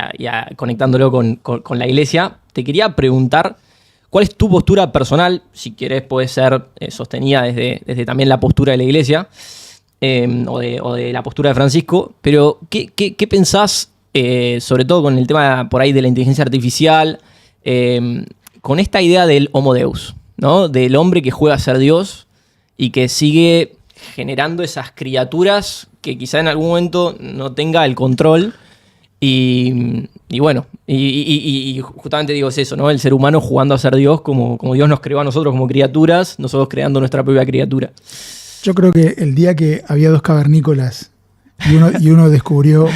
conectándolo con la iglesia. Te quería preguntar cuál es tu postura personal, si querés puede ser sostenida desde también la postura de la iglesia o de la postura de Francisco, pero ¿qué pensás sobre todo con el tema por ahí de la inteligencia artificial, con esta idea del Homo Deus, ¿no? Del hombre que juega a ser Dios y que sigue generando esas criaturas que quizá en algún momento no tenga el control Y bueno, y justamente digo es eso, ¿no? El ser humano jugando a ser Dios como Dios nos creó a nosotros como criaturas, nosotros creando nuestra propia criatura. Yo creo que el día que había dos cavernícolas y uno descubrió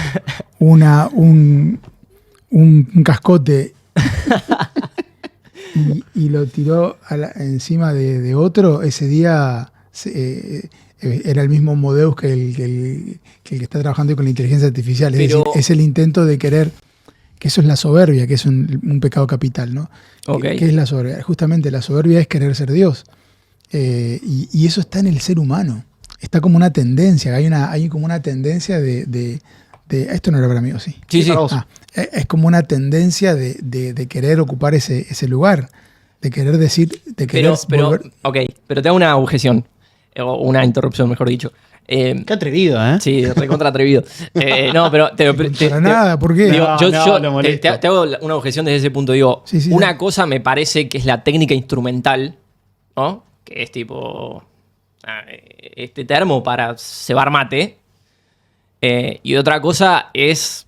un cascote y lo tiró encima de otro, ese día era el mismo Modeus que el que está trabajando con la inteligencia artificial. Es Pero- decir, es el intento de querer, que eso es la soberbia, que es un pecado capital, ¿no? Ok. ¿Qué es la soberbia? Justamente la soberbia es querer ser Dios. Y eso está en el ser humano. Está como una tendencia, hay como una tendencia de esto no era para mí, ¿o sí? Sí, sí. para vos. Es como una tendencia de querer ocupar ese lugar, de querer decir, de querer volver. Ok, pero te hago una objeción, o una interrupción, mejor dicho. Qué atrevido, ¿eh? Sí, recontra atrevido. No, pero Para nada, ¿por qué? digo, No, yo lo te molesto. hago una objeción desde ese punto. Digo, Sí, sí, una sí. cosa me parece que es la técnica instrumental, ¿no? Que es tipo este termo para cebar mate. Y otra cosa es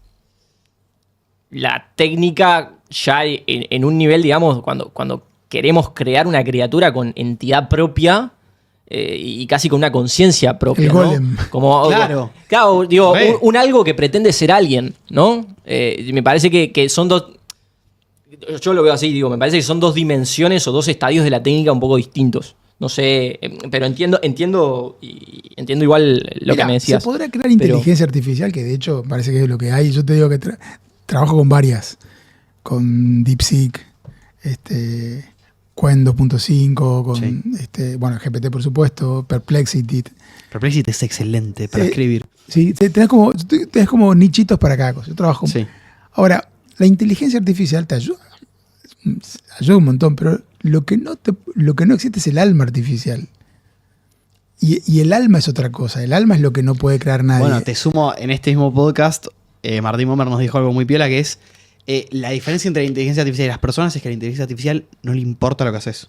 la técnica ya en un nivel, digamos, cuando queremos crear una criatura con entidad propia y casi con una conciencia propia, El ¿no? golem. Como, Claro. Claro, digo, Re. un algo que pretende ser alguien, ¿no? Me parece que son dos... Yo lo veo así, digo, me parece que son dos dimensiones o dos estadios de la técnica un poco distintos. No sé, pero entiendo igual lo Mira, que me decías. se podrá crear inteligencia artificial, que de hecho parece que es lo que hay. Yo te digo que trabajo con varias, con DeepSeek, Qwen 2.5, con Sí. bueno, GPT por supuesto, Perplexity. Perplexity es excelente para escribir. Sí, tenés como nichitos para cada cosa. Yo trabajo. Sí. Ahora, la inteligencia artificial te ayuda un montón, pero lo que no existe es el alma artificial. Y el alma es otra cosa. El alma es lo que no puede crear nadie. Bueno, te sumo en este mismo podcast, Martín Bomer nos dijo algo muy piola, que es la diferencia entre la inteligencia artificial y las personas es que a la inteligencia artificial no le importa lo que haces.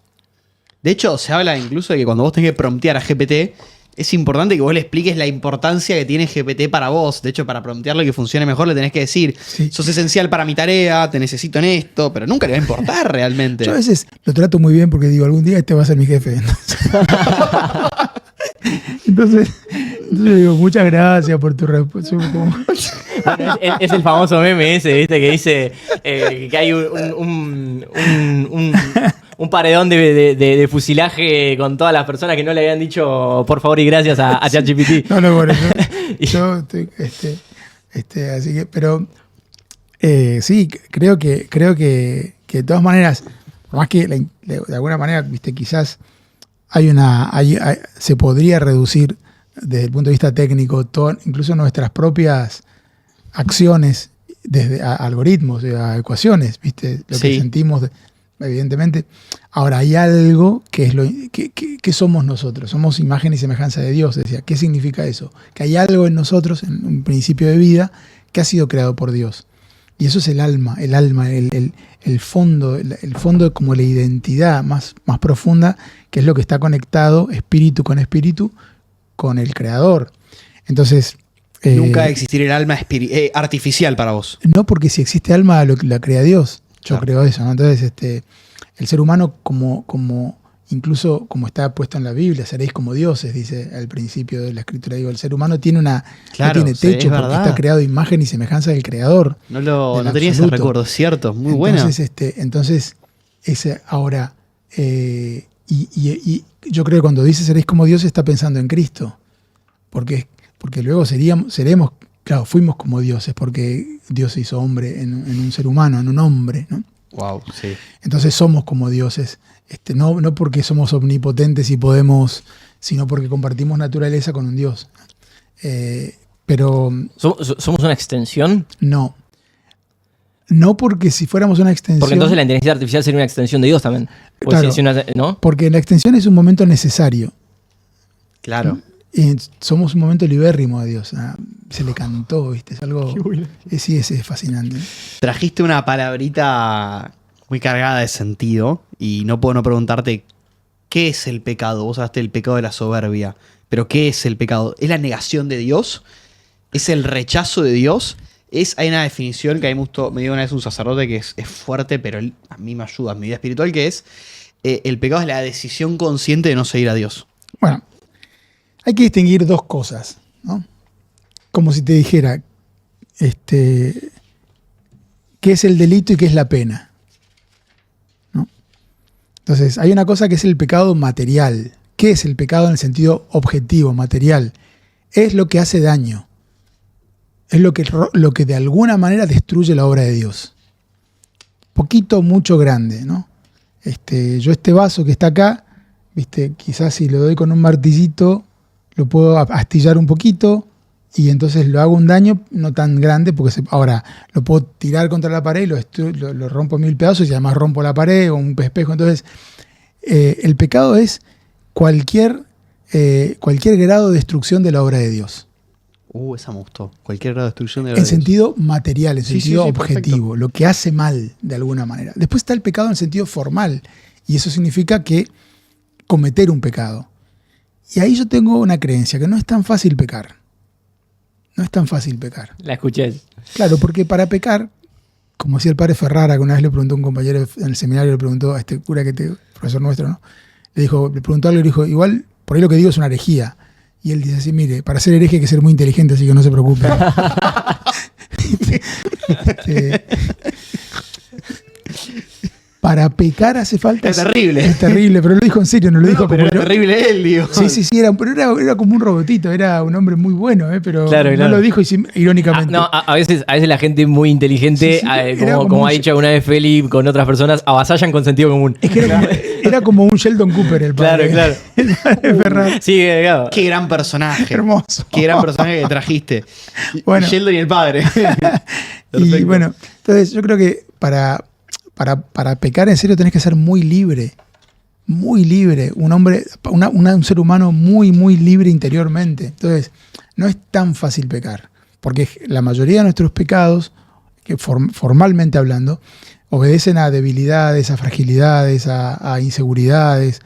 De hecho, se habla incluso de que cuando vos tenés que promptear a GPT, es importante que vos le expliques la importancia que tiene GPT para vos. De hecho, para promptearle que funcione mejor, le tenés que decir, Sí. sos esencial para mi tarea, te necesito en esto, pero nunca le va a importar realmente. Yo a veces lo trato muy bien porque digo, algún día este va a ser mi jefe. Entonces digo, muchas gracias por tu respuesta. Bueno, es el famoso meme ese, ¿viste? Que dice que hay un paredón de fusilaje con todas las personas que no le habían dicho por favor y gracias a ChatGPT. No, bueno, yo estoy, así que, pero sí, creo que de todas maneras, por más que de alguna manera, viste, quizás se podría reducir desde el punto de vista técnico, incluso nuestras propias acciones desde a algoritmos, a ecuaciones, viste, lo que Sí. sentimos, evidentemente. Ahora hay algo que es que somos nosotros, somos imagen y semejanza de Dios. Decía, ¿qué significa eso? Que hay algo en nosotros, en un principio de vida, que ha sido creado por Dios. Y eso es el alma, el fondo como la identidad más profunda, que es lo que está conectado espíritu con el creador. Entonces, Nunca va a existir el alma artificial para vos. no, porque si existe alma, la crea Dios. Yo Claro. creo eso, ¿no? Entonces, el ser humano, incluso como está puesto en la Biblia, seréis como dioses, dice al principio de la escritura. Digo, el ser humano tiene no tiene sí, techo es porque verdad. está creado a imagen y semejanza del creador. No del tenía ese absoluto. recuerdo, cierto, muy bueno. Entonces, ahora, y yo creo que cuando dice seréis como Dios, está pensando en Cristo. Porque luego seremos, claro, fuimos como dioses, porque Dios se hizo hombre en un ser humano, en un hombre, ¿no? Wow, sí. Entonces somos como dioses. No porque somos omnipotentes y podemos, sino porque compartimos naturaleza con un Dios. Pero ¿Somos una extensión? no. No porque si fuéramos una extensión. Porque entonces la inteligencia artificial sería una extensión de Dios también. Pues Claro. ¿no? Porque la extensión es un momento necesario. Claro. Y somos un momento libérrimo a Dios. Se le cantó, ¿viste? Es algo. Sí, es fascinante. Trajiste una palabrita muy cargada de sentido y no puedo no preguntarte qué es el pecado. Vos hablaste del pecado de la soberbia, pero ¿qué es el pecado? ¿Es la negación de Dios? ¿Es el rechazo de Dios? Hay una definición que a mí me dio una vez un sacerdote que es fuerte, pero a mí me ayuda en mi vida espiritual, que es el pecado es la decisión consciente de no seguir a Dios. Bueno, hay que distinguir dos cosas, ¿no? Como si te dijera, qué es el delito y qué es la pena, ¿no? Entonces, hay una cosa que es el pecado material. ¿Qué es el pecado en el sentido objetivo, material? Es lo que hace daño. Es lo que de alguna manera destruye la obra de Dios. Poquito, mucho, grande, ¿no? Yo este vaso que está acá, quizás si lo doy con un martillito, lo puedo astillar un poquito y entonces lo hago un daño no tan grande, porque ahora lo puedo tirar contra la pared y lo rompo en 1000 pedazos y además rompo la pared o un espejo. Entonces, el pecado es cualquier grado de destrucción de la obra de Dios. Esa me gustó. Cualquier grado de destrucción de la obra En de Dios. sentido material, en sentido objetivo, perfecto. lo que hace mal de alguna manera. Después está el pecado en sentido formal, y eso significa que cometer un pecado. Y ahí yo tengo una creencia, que no es tan fácil pecar. No es tan fácil pecar. La escuché. Claro, porque para pecar, como decía el padre Ferrara, que una vez le preguntó a un compañero en el seminario, le preguntó a este cura profesor nuestro, ¿no? Le preguntó algo y le dijo, igual, por ahí lo que digo es una herejía. Y él dice así, mire, para ser hereje hay que ser muy inteligente, así que no se preocupe. Para pecar hace falta... Es terrible. Es terrible, pero lo dijo en serio, no lo dijo pero como... era terrible él, digo. Sí, era como un robotito, era un hombre muy bueno, pero Claro, no claro. lo dijo irónicamente. A veces la gente muy inteligente, Sí, era como como ha un- dicho una vez Feli con otras personas, avasallan con sentido común. Es que era como un Sheldon Cooper el padre. Claro. El padre Ferrara. Sí, claro. Qué gran personaje. Hermoso. Qué gran personaje que trajiste. Bueno. Sheldon y el padre. Y Perfecto. bueno, entonces yo creo que para pecar en serio tenés que ser muy libre. Muy libre. Un ser humano muy, muy libre interiormente. Entonces, no es tan fácil pecar. Porque la mayoría de nuestros pecados, que formalmente hablando, obedecen a debilidades, a fragilidades, a inseguridades,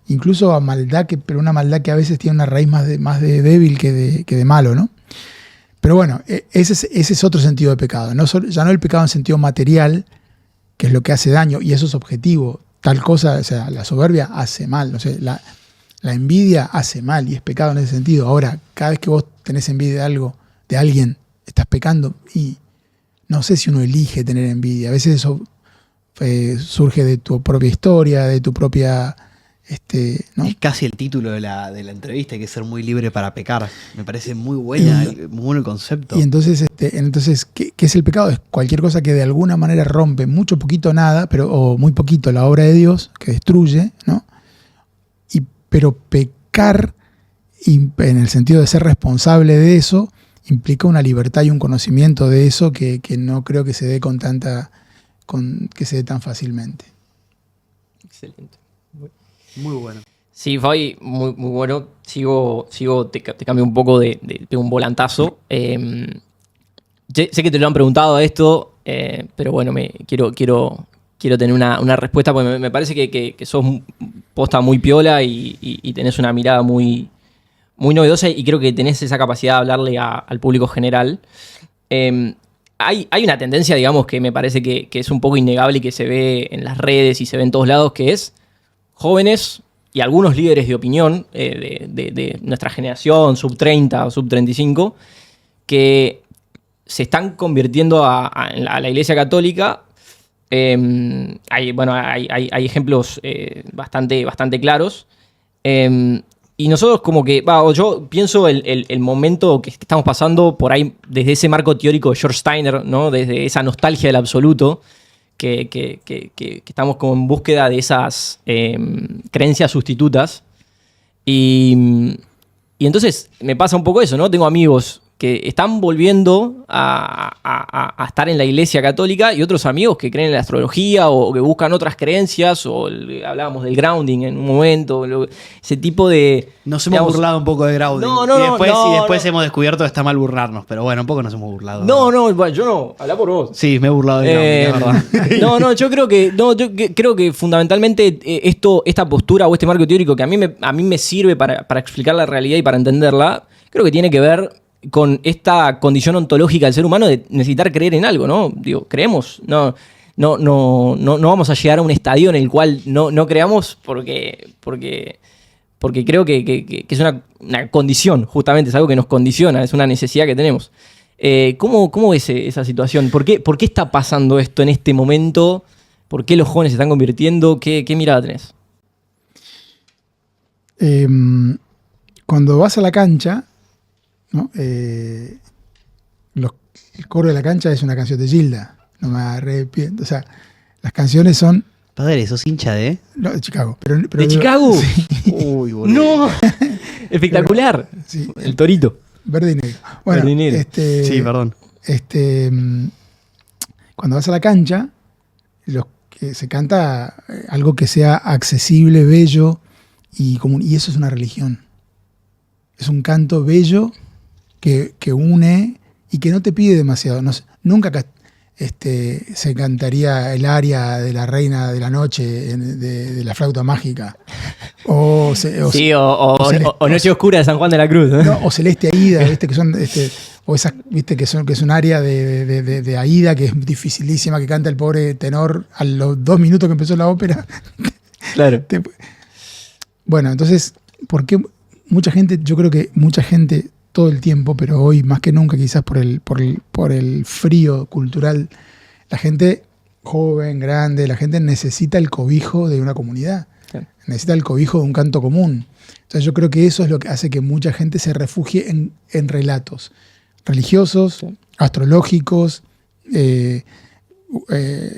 incluso a maldad, pero una maldad que a veces tiene una raíz más de débil que de malo, ¿no? Pero bueno, ese es otro sentido de pecado. Ya no el pecado en sentido material, que es lo que hace daño, y eso es objetivo. Tal cosa, o sea, la soberbia hace mal, no sé, la envidia hace mal y es pecado en ese sentido. Ahora, cada vez que vos tenés envidia de algo, de alguien, estás pecando, y no sé si uno elige tener envidia. A veces eso surge de tu propia historia, de tu propia... ¿no? Es casi el título de la entrevista, hay que ser muy libre para pecar. Me parece muy buena, muy bueno el concepto. Y entonces, ¿qué es el pecado? Es cualquier cosa que de alguna manera rompe, mucho, poquito, nada, o muy poquito la obra de Dios, que destruye, ¿no? Pero pecar, en el sentido de ser responsable de eso, implica una libertad y un conocimiento de eso que no creo que se dé que se dé tan fácilmente. Excelente. Muy bueno. Sí, Fabi, muy, muy bueno. Te cambio un poco de un volantazo. Sé que te lo han preguntado a esto, pero bueno, quiero tener una respuesta, porque me parece que sos posta muy piola y tenés una mirada muy, muy novedosa, y creo que tenés esa capacidad de hablarle al público general. Hay una tendencia, digamos, que me parece que es un poco innegable y que se ve en las redes y se ve en todos lados, que es jóvenes y algunos líderes de opinión de nuestra generación, sub 30 o sub 35, que se están convirtiendo a la Iglesia Católica. Hay ejemplos bastante claros. Y nosotros como que, yo pienso el momento que estamos pasando por ahí desde ese marco teórico de George Steiner, ¿no? Desde esa nostalgia del absoluto, que estamos como en búsqueda de esas creencias sustitutas. Y entonces me pasa un poco eso, ¿no? Tengo amigos que están volviendo a estar en la Iglesia Católica, y otros amigos que creen en la astrología o que buscan otras creencias, hablábamos del grounding en un momento, ese tipo de... Nos hemos burlado un poco de grounding. Y después hemos descubierto que está mal burlarnos, pero bueno, un poco nos hemos burlado. Yo no, habla por vos. Sí, me he burlado de grounding, la verdad. Yo creo que fundamentalmente esta postura o este marco teórico que a mí me sirve para explicar la realidad y para entenderla, creo que tiene que ver con esta condición ontológica del ser humano de necesitar creer en algo, ¿no? Digo, creemos, no vamos a llegar a un estadio en el cual no creamos porque creo que es una condición, justamente, es algo que nos condiciona, es una necesidad que tenemos. ¿Cómo ves esa situación? ¿Por qué está pasando esto en este momento? ¿Por qué los jóvenes se están convirtiendo? ¿Qué mirada tenés? Cuando vas a la cancha, ¿no? El coro de la cancha es una canción de Gilda, no me arrepiento. O sea, las canciones son... Padre, sos hincha de... No, de Chicago. Pero ¿De Chicago? Sí. Uy, boludo. ¡No! Espectacular. Sí. El torito. Verde y negro. Bueno, Verde y negro. Sí, perdón. Cuando vas a la cancha, se canta algo que sea accesible, bello y común. Y eso es una religión. Es un canto bello que une y que no te pide demasiado. Nunca se cantaría el aria de la Reina de la Noche de la flauta mágica. O Noche Oscura de San Juan de la Cruz. ¿Eh? No, o Celeste Aída, ¿viste? Que son, o esas, ¿viste? Que es un área de Aída que es dificilísima, que canta el pobre tenor a los 2 minutos que empezó la ópera. Claro. Bueno, entonces, ¿por qué yo creo que mucha gente todo el tiempo, pero hoy más que nunca, quizás por el frío cultural, la gente joven, grande, la gente necesita el cobijo de una comunidad, necesita el cobijo de un canto común. Entonces yo creo que eso es lo que hace que mucha gente se refugie en relatos religiosos, astrológicos,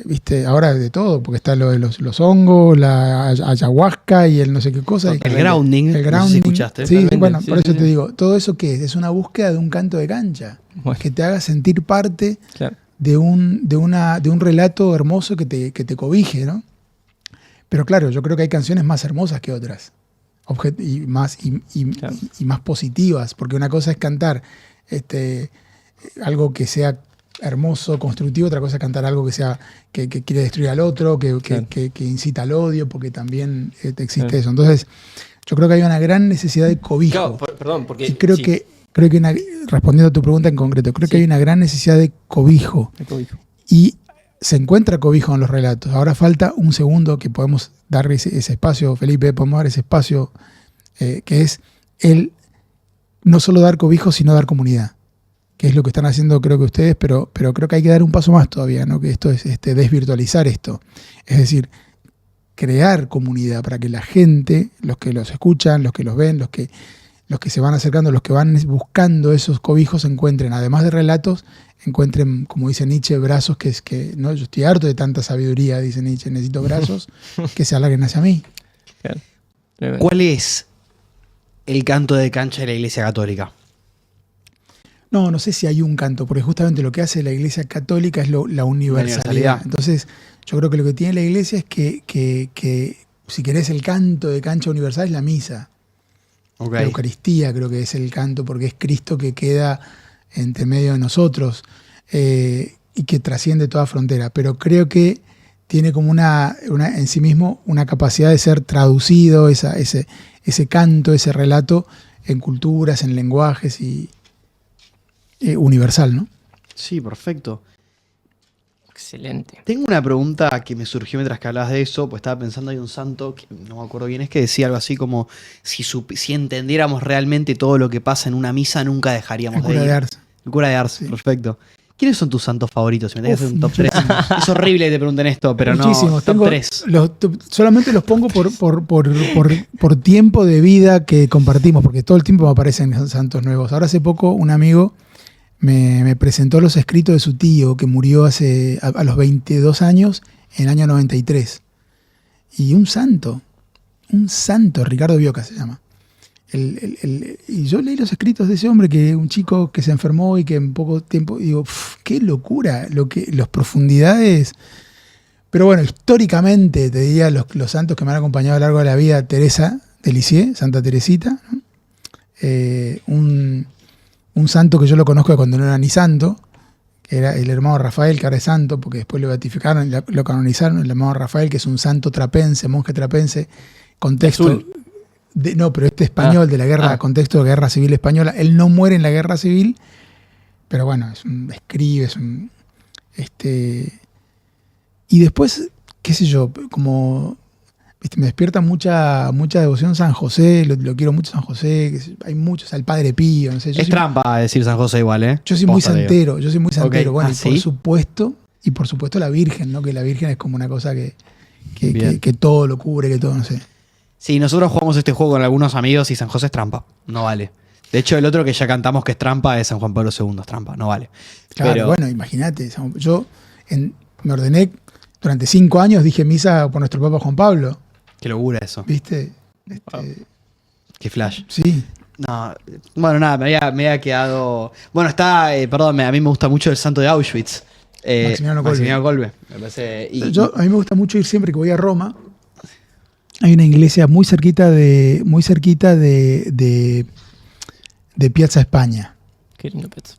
viste, ahora de todo, porque está lo de los hongos, la ayahuasca y el no sé qué cosa. El grounding. El grounding. No sé si escuchaste. Sí, bueno, Sí, por eso sí. te digo, todo eso ¿qué es? Es una búsqueda de un canto de cancha, Bueno. que te haga sentir parte Claro. de un relato hermoso que te cobije, ¿no? Pero claro, yo creo que hay canciones más hermosas que otras. Y más positivas, porque una cosa es cantar algo que sea hermoso, constructivo, otra cosa es cantar algo que sea que quiere destruir al otro, que incita al odio, porque también existe eso. Entonces, yo creo que hay una gran necesidad de cobijo. Claro, perdón, porque... Y creo que respondiendo a tu pregunta en concreto, creo que hay una gran necesidad de cobijo. Y se encuentra cobijo en los relatos. Ahora falta un segundo que podemos dar ese espacio, Felipe, podemos dar ese espacio, que es el no solo dar cobijo, sino dar comunidad, que es lo que están haciendo creo que ustedes, pero creo que hay que dar un paso más todavía, ¿no? Que esto es desvirtualizar esto. Es decir, crear comunidad para que la gente, los que los escuchan, los que los ven, los que se van acercando, los que van buscando esos cobijos, encuentren, además de relatos, encuentren, como dice Nietzsche, brazos no, yo estoy harto de tanta sabiduría, dice Nietzsche, necesito brazos que se alarguen hacia mí. Claro. ¿Cuál es el canto de cancha de la Iglesia Católica? No sé si hay un canto, porque justamente lo que hace la Iglesia Católica es la universalidad. Entonces, yo creo que lo que tiene la Iglesia es que si querés, el canto de cancha universal es la misa. Okay. La Eucaristía creo que es el canto, porque es Cristo que queda entre medio de nosotros y que trasciende toda frontera. Pero creo que tiene como en sí mismo una capacidad de ser traducido, ese canto, ese relato, en culturas, en lenguajes y universal, ¿no? Sí, perfecto. Excelente. Tengo una pregunta que me surgió mientras que hablabas de eso, pues estaba pensando, hay un santo, que no me acuerdo bien, es que decía algo así como, si entendiéramos realmente todo lo que pasa en una misa, nunca dejaríamos El cura de ir. de Ars. El cura de Ars, Sí. Perfecto. ¿Quiénes son tus santos favoritos? Si me tenés que hacer un top Muchísimos. 3. Es horrible que te pregunten esto, pero Muchísimos. no, top 3. Solamente los pongo por tiempo de vida que compartimos, porque todo el tiempo me aparecen santos nuevos. Ahora hace poco un amigo me presentó los escritos de su tío, que murió a los 22 años, en el año 93. Y un santo, Ricardo Bioca se llama. Y yo leí los escritos de ese hombre, que un chico que se enfermó y que en poco tiempo, digo, qué locura, las profundidades. Pero bueno, históricamente te diría los santos que me han acompañado a lo largo de la vida: Teresa de Lisieux, Santa Teresita, ¿no? Un santo que yo lo conozco de cuando no era ni santo, que era el hermano Rafael, que ahora es santo, porque después lo beatificaron y lo canonizaron, el hermano Rafael, que es un santo trapense, monje trapense, contexto Azul. No, pero este español de la guerra, contexto de guerra civil española. Él no muere en la guerra civil, pero bueno, escribe, y después, qué sé yo, como me despierta mucha devoción San José, lo quiero mucho San José, hay muchos, al Padre Pío, no sé. Es trampa decir San José igual, ¿eh? Yo soy muy santero, Okay. Bueno, ¿Sí? y por supuesto la Virgen, ¿no? Que la Virgen es como una cosa que todo lo cubre, que todo, no sé. Sí, nosotros jugamos este juego con algunos amigos y San José es trampa, no vale. De hecho, el otro que ya cantamos que es trampa es San Juan Pablo II, es trampa, no vale. Claro, bueno, imagínate, yo me ordené durante 5 años, dije misa por nuestro Papa Juan Pablo. Qué locura eso. ¿Viste? Qué flash. Sí. No, bueno, nada, me había quedado... Bueno, perdón, a mí me gusta mucho el santo de Auschwitz. Maximiliano Kolbe. Me parece... A mí me gusta mucho ir siempre que voy a Roma. Hay una iglesia muy cerquita de Piazza España. Qué lindo Piazza.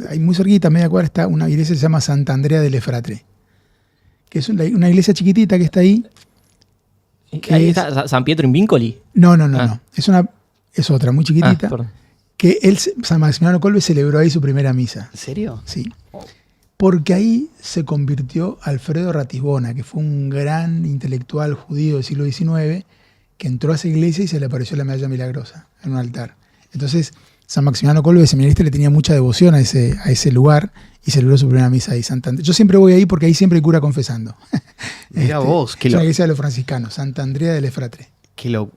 Hay muy cerquita, media cuadra, está una iglesia que se llama Santa Andrea delle Fratre, que es una iglesia chiquitita que está ahí. ¿Ahí está San Pietro in Vincoli? No. Es otra, muy chiquitita. Que San Maximiliano Kolbe celebró ahí su primera misa. ¿En serio? Sí. Porque ahí se convirtió Alfredo Ratisbona, que fue un gran intelectual judío del siglo XIX, que entró a esa iglesia y se le apareció la medalla milagrosa en un altar. Entonces, San Maximiliano Kolbe, seminarista, le tenía mucha devoción a ese lugar y celebró su primera misa ahí. Yo siempre voy ahí porque ahí siempre hay cura confesando. Mira vos, es una iglesia de los franciscanos, Santa Andrea delle Fratre. Yo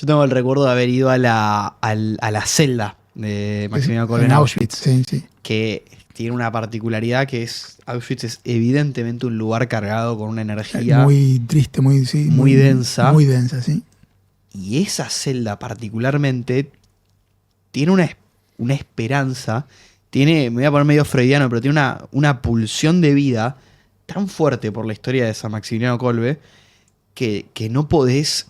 tengo el recuerdo de haber ido a la celda de Maximiliano Kolbe en Auschwitz. Sí. Que tiene una particularidad que Auschwitz es evidentemente un lugar cargado con una energía muy triste, muy densa. Muy densa, sí. Y esa celda particularmente tiene una esperanza, me voy a poner medio freudiano, pero tiene una pulsión de vida tan fuerte por la historia de San Maximiliano Kolbe que no podés...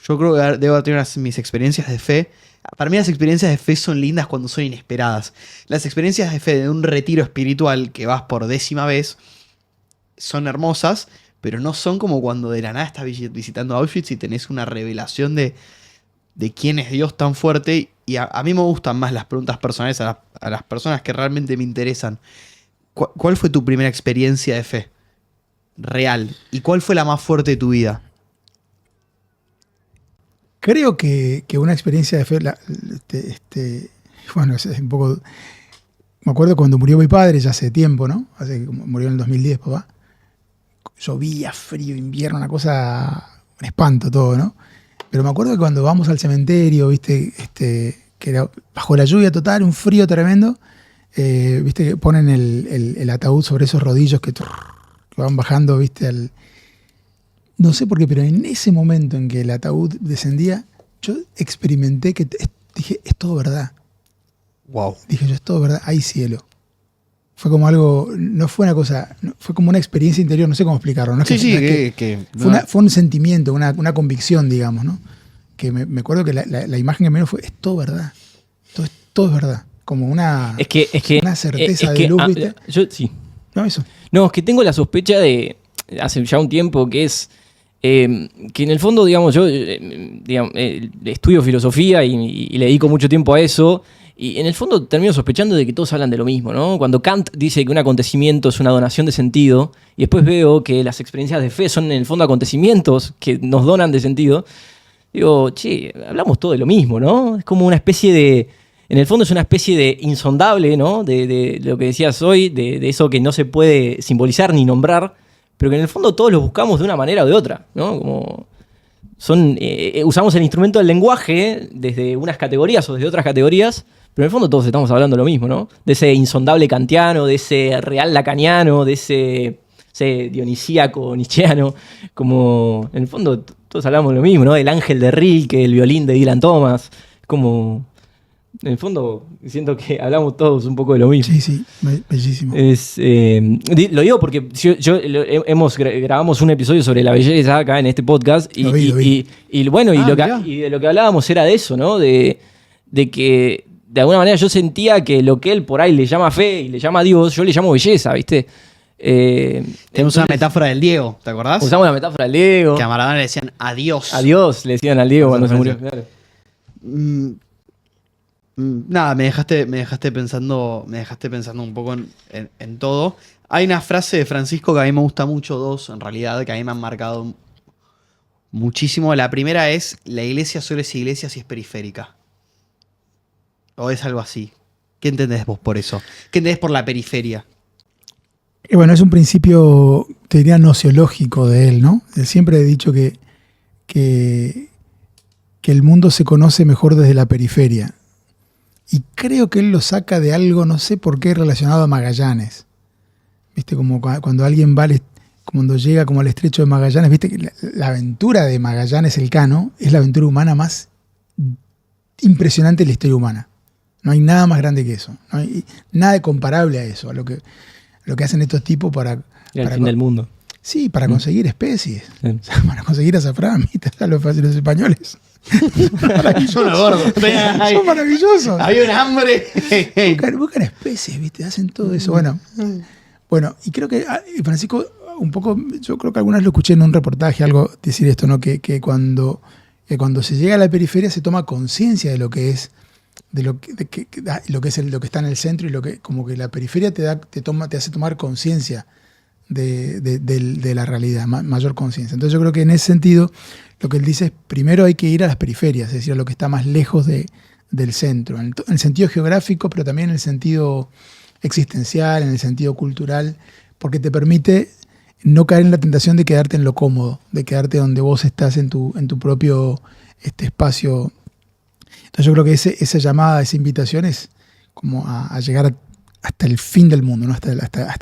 Yo creo que debo tener mis experiencias de fe. Para mí las experiencias de fe son lindas cuando son inesperadas. Las experiencias de fe de un retiro espiritual que vas por 10ª vez son hermosas, pero no son como cuando de la nada estás visitando Auschwitz y tenés una revelación de quién es Dios tan fuerte. Y a mí me gustan más las preguntas personales a las personas que realmente me interesan. ¿Cuál fue tu primera experiencia de fe real? ¿Y cuál fue la más fuerte de tu vida? Creo que una experiencia de fe, bueno, es un poco... Me acuerdo cuando murió mi padre, ya hace tiempo, ¿no? Murió en el 2010, papá. Llovía, frío, invierno, una cosa, un espanto todo, ¿no? Pero me acuerdo que cuando vamos al cementerio, ¿viste? Que era bajo la lluvia total, un frío tremendo, ¿viste? Que ponen el ataúd sobre esos rodillos que van bajando, ¿viste? No sé por qué, pero en ese momento en que el ataúd descendía, yo experimenté que dije, es todo verdad. Wow. Dije yo, es todo verdad, hay cielo. Fue como algo, no fue una cosa, fue como una experiencia interior, no sé cómo explicarlo. No es fue un sentimiento, una convicción, digamos, ¿no? Que me acuerdo que la imagen que me dio fue, es todo verdad. Todo es verdad. Como una certeza de luz, ¿viste? Yo sí. No, eso. No, es que tengo la sospecha de, hace ya un tiempo, que es que en el fondo, digamos, yo estudio filosofía y le dedico mucho tiempo a eso. Y en el fondo termino sospechando de que todos hablan de lo mismo, ¿no? Cuando Kant dice que un acontecimiento es una donación de sentido, y después veo que las experiencias de fe son en el fondo acontecimientos que nos donan de sentido, digo, che, hablamos todo de lo mismo, ¿no? Es como una especie de... En el fondo es una especie de insondable, ¿no? De lo que decías hoy, de eso que no se puede simbolizar ni nombrar, pero que en el fondo todos lo buscamos de una manera o de otra, ¿no? Como... usamos el instrumento del lenguaje desde unas categorías o desde otras categorías, pero en el fondo todos estamos hablando de lo mismo, ¿no? De ese insondable kantiano, de ese real lacaniano, de ese dionisíaco nietzscheano, como en el fondo todos hablamos de lo mismo, ¿no? Del ángel de Rilke, el violín de Dylan Thomas, como... En el fondo, siento que hablamos todos un poco de lo mismo. Sí, bellísimo. Lo digo porque grabamos un episodio sobre la belleza acá en este podcast y de lo que hablábamos era de eso, ¿no? De que de alguna manera yo sentía que lo que él por ahí le llama fe y le llama Dios, yo le llamo belleza, ¿viste? Tenemos una metáfora del Diego, ¿te acordás? Usamos la metáfora del Diego. Que a Maradona le decían adiós. Adiós, le decían al Diego cuando se murió. Claro. Nada, me dejaste pensando un poco en todo. Hay una frase de Francisco que a mí me gusta mucho, dos en realidad, que a mí me han marcado muchísimo. La primera es: la iglesia solo es iglesia si es periférica. O es algo así. ¿Qué entendés vos por eso? ¿Qué entendés por la periferia? Bueno, es un principio, te diría, nociológico de él, ¿no? Él siempre he dicho que el mundo se conoce mejor desde la periferia. Y creo que él lo saca de algo, no sé por qué, relacionado a Magallanes. ¿Viste? Como cuando alguien va, cuando llega como al estrecho de Magallanes, viste que la aventura de Magallanes Elcano es la aventura humana más impresionante de la historia humana. No hay nada más grande que eso. No hay nada comparable a eso, a lo que hacen estos tipos para el fin del mundo. Sí, para conseguir especies. Sí. O sea, para conseguir azafrán, ¿viste? Los españoles. Son gordos. Son maravillosos. Había un hambre. Buscan especies, ¿viste? Hacen todo eso. Bueno, y creo que Francisco, un poco, yo creo que algunas lo escuché en un reportaje, algo decir esto, ¿no? Que cuando se llega a la periferia se toma conciencia de lo que es, de lo que es lo que está en el centro, y lo que, como que la periferia te hace tomar conciencia de la realidad, mayor conciencia. Entonces yo creo que en ese sentido lo que él dice es: primero hay que ir a las periferias, es decir, a lo que está más lejos del centro, en el sentido geográfico, pero también en el sentido existencial, en el sentido cultural, porque te permite no caer en la tentación de quedarte en lo cómodo, de quedarte donde vos estás en tu propio espacio. Entonces yo creo que esa llamada, esa invitación es como a llegar hasta el fin del mundo, ¿no? hasta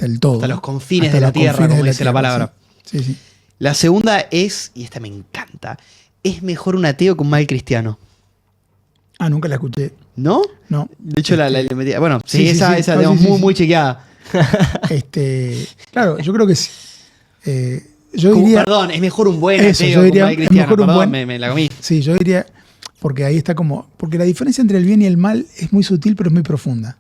el todo. Hasta los confines hasta de la los tierra, confines como de dice la palabra. Sí. La segunda es, y esta me encanta: es mejor un ateo que un mal cristiano. Ah, nunca la escuché. ¿No? No. De hecho, la metí. Bueno, sí, Sí, esa sí. tenemos Sí. muy chequeada. Claro, yo creo que sí. Yo diría. Perdón, es mejor un buen Eso, ateo yo que un diría, mal es cristiano. mejor un Perdón, buen- me la comí. Sí, yo diría, porque ahí está como. Porque la diferencia entre el bien y el mal es muy sutil, pero es muy profunda.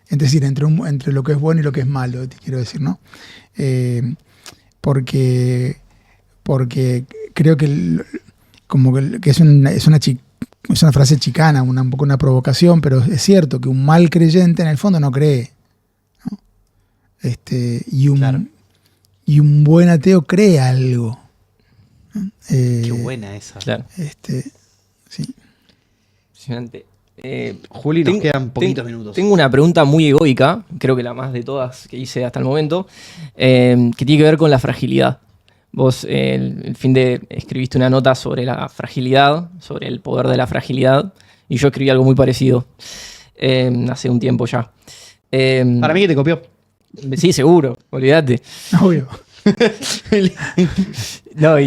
Es decir, entre lo que es bueno y lo que es malo, te quiero decir, ¿no? Porque creo que es una frase chicana, un poco una provocación, pero es cierto que un mal creyente en el fondo no cree, ¿no? Claro. Y un buen ateo cree algo, ¿no? Qué buena esa. Claro. Sí. Impresionante. Juli, nos quedan poquitos minutos. Tengo una pregunta muy egoica, creo que la más de todas que hice hasta el momento, que tiene que ver con la fragilidad. Vos el fin de escribiste una nota sobre la fragilidad, sobre el poder de la fragilidad, y yo escribí algo muy parecido hace un tiempo ya. Para mí que te copió. Sí, seguro, olvídate. Obvio. No,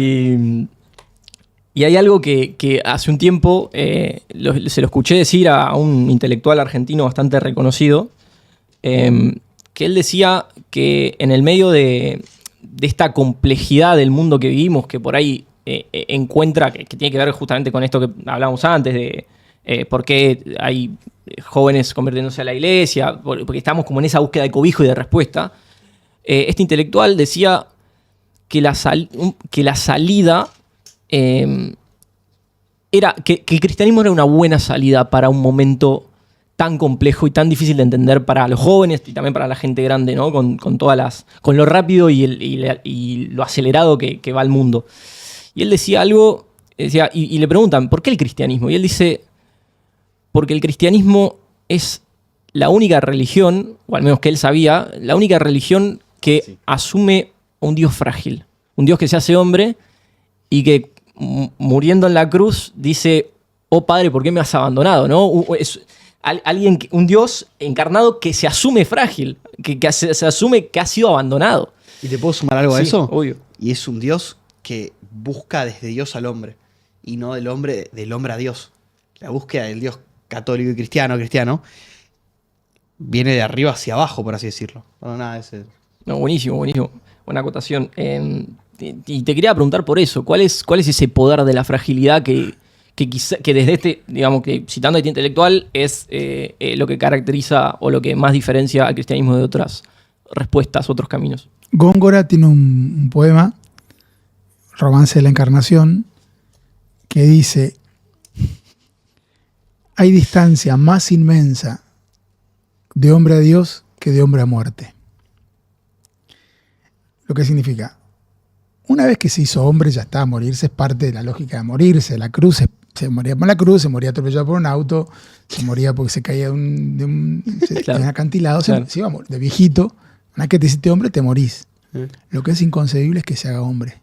y hay algo que hace un tiempo se lo escuché decir a un intelectual argentino bastante reconocido, que él decía que en el medio de esta complejidad del mundo que vivimos, que por ahí encuentra, que tiene que ver justamente con esto que hablábamos antes, de por qué hay jóvenes convirtiéndose a la iglesia, porque estamos como en esa búsqueda de cobijo y de respuesta. Este intelectual decía que la salida era que el cristianismo era una buena salida para un momento tan complejo y tan difícil de entender para los jóvenes y también para la gente grande, ¿no? Con lo rápido y lo acelerado que va el mundo. Y él decía algo, y le preguntan, ¿por qué el cristianismo? Y él dice, porque el cristianismo es la única religión, o al menos que él sabía, la única religión que asume un Dios frágil, un Dios que se hace hombre y que muriendo en la cruz dice: oh Padre, ¿por qué me has abandonado? ¿No? Es un Dios encarnado que se asume frágil, que se asume que ha sido abandonado. ¿Y te puedo sumar algo a Sí, eso? obvio. Y es un Dios que busca desde Dios al hombre, y no del hombre a Dios. La búsqueda del Dios católico y cristiano viene de arriba hacia abajo, por así decirlo. Bueno, nada, ese... No, buenísimo. Buena acotación. Y te quería preguntar por eso. ¿Cuál es ese poder de la fragilidad que desde digamos que citando a este intelectual, es lo que caracteriza o lo que más diferencia al cristianismo de respuestas, otros caminos. Góngora tiene un poema, Romance de la Encarnación, que dice: hay distancia más inmensa de hombre a Dios que de hombre a muerte. Lo que significa, una vez que se hizo hombre, ya está, morirse es parte de la lógica de morirse. La cruz se moría por la cruz, se moría atropellado por un auto, se moría porque se caía de un acantilado, Claro. se iba a morir. De viejito, una vez que te hiciste hombre, te morís. Lo que es inconcebible es que se haga hombre.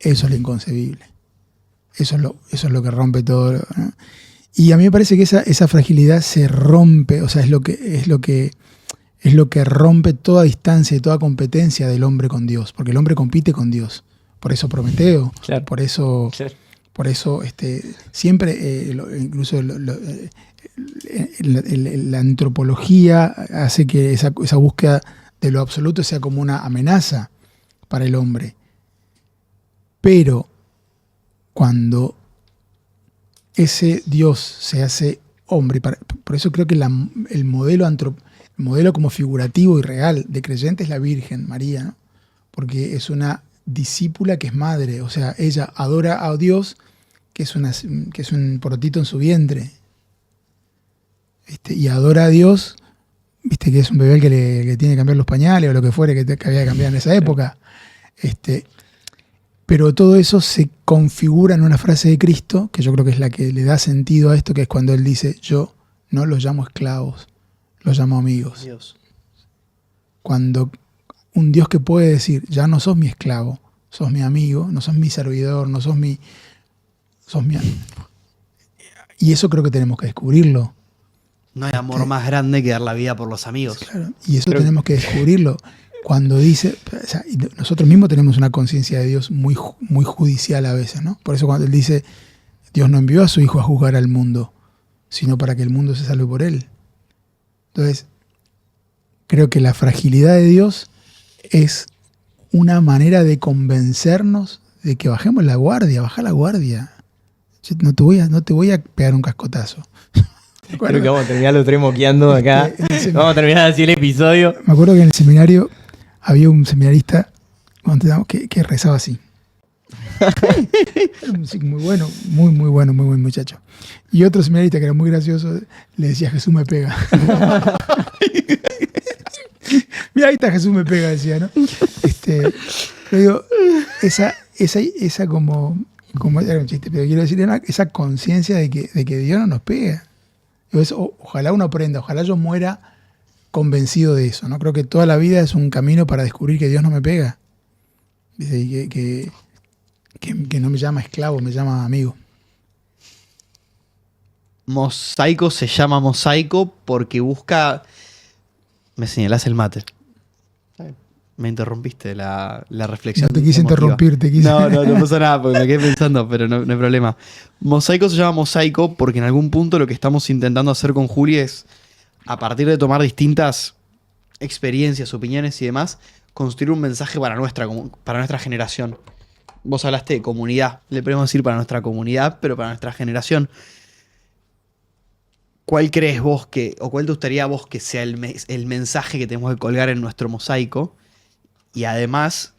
Eso es lo inconcebible. Eso es lo que rompe todo, ¿no? Y a mí me parece que esa fragilidad se rompe, o sea, es lo que rompe toda distancia y toda competencia del hombre con Dios, porque el hombre compite con Dios. Por eso Prometeo, Claro. por eso siempre, incluso la antropología hace que esa búsqueda de lo absoluto sea como una amenaza para el hombre. Pero cuando ese Dios se hace hombre, por eso creo que el modelo como figurativo y real de creyente es la Virgen María, ¿no? Porque es una discípula que es madre, o sea, ella adora a Dios, que es un porotito en su vientre, y adora a Dios, viste, que es un bebé que le tiene que cambiar los pañales o lo que fuere que había que cambiar en esa época. Pero todo eso se configura en una frase de Cristo, que yo creo que es la que le da sentido a esto, que es cuando Él dice: yo no los llamo esclavos, los llamo amigos. Dios. Cuando un Dios que puede decir: ya no sos mi esclavo, sos mi amigo, no sos mi servidor, no sos mi amigo. Y eso creo que tenemos que descubrirlo. No hay amor más grande que dar la vida por los amigos. Claro, y eso tenemos que descubrirlo. Cuando dice, o sea, nosotros mismos tenemos una conciencia de Dios muy, muy judicial a veces, ¿no? Por eso cuando Él dice: Dios no envió a su Hijo a juzgar al mundo, sino para que el mundo se salve por Él. Entonces, creo que la fragilidad de Dios es una manera de convencernos de que bajemos la guardia, baja la guardia. Yo no te voy a pegar un cascotazo. Creo que vamos a terminar los tres moqueando acá. Vamos a terminar así el episodio. Me acuerdo que en el seminario había un seminarista que rezaba así. Era un músico muy bueno, muy bueno, muy buen muchacho. Y otro seminarista que era muy gracioso le decía: Jesús me pega. Mira, ahí está, Jesús me pega, decía, ¿no? Pero digo, esa como era un chiste, pero quiero decir, esa conciencia de que Dios no nos pega. Ojalá uno aprenda, ojalá yo muera convencido de eso, ¿no? Creo que toda la vida es un camino para descubrir que Dios no me pega. Dice, que no me llama esclavo, me llama amigo. Mosaico se llama mosaico porque busca... Me señalás el mate. Me interrumpiste la reflexión. No te quise emotiva. interrumpir, te quise... No pasa nada, porque me quedé pensando, pero no hay problema. Mosaico se llama mosaico porque en algún punto lo que estamos intentando hacer con Juli es, a partir de tomar distintas experiencias, opiniones y demás, construir un mensaje para nuestra generación. Vos hablaste de comunidad, le podemos decir para nuestra comunidad, pero para nuestra generación. ¿Cuál crees vos o cuál te gustaría a vos que sea el mensaje que tenemos que colgar en nuestro mosaico? Y además,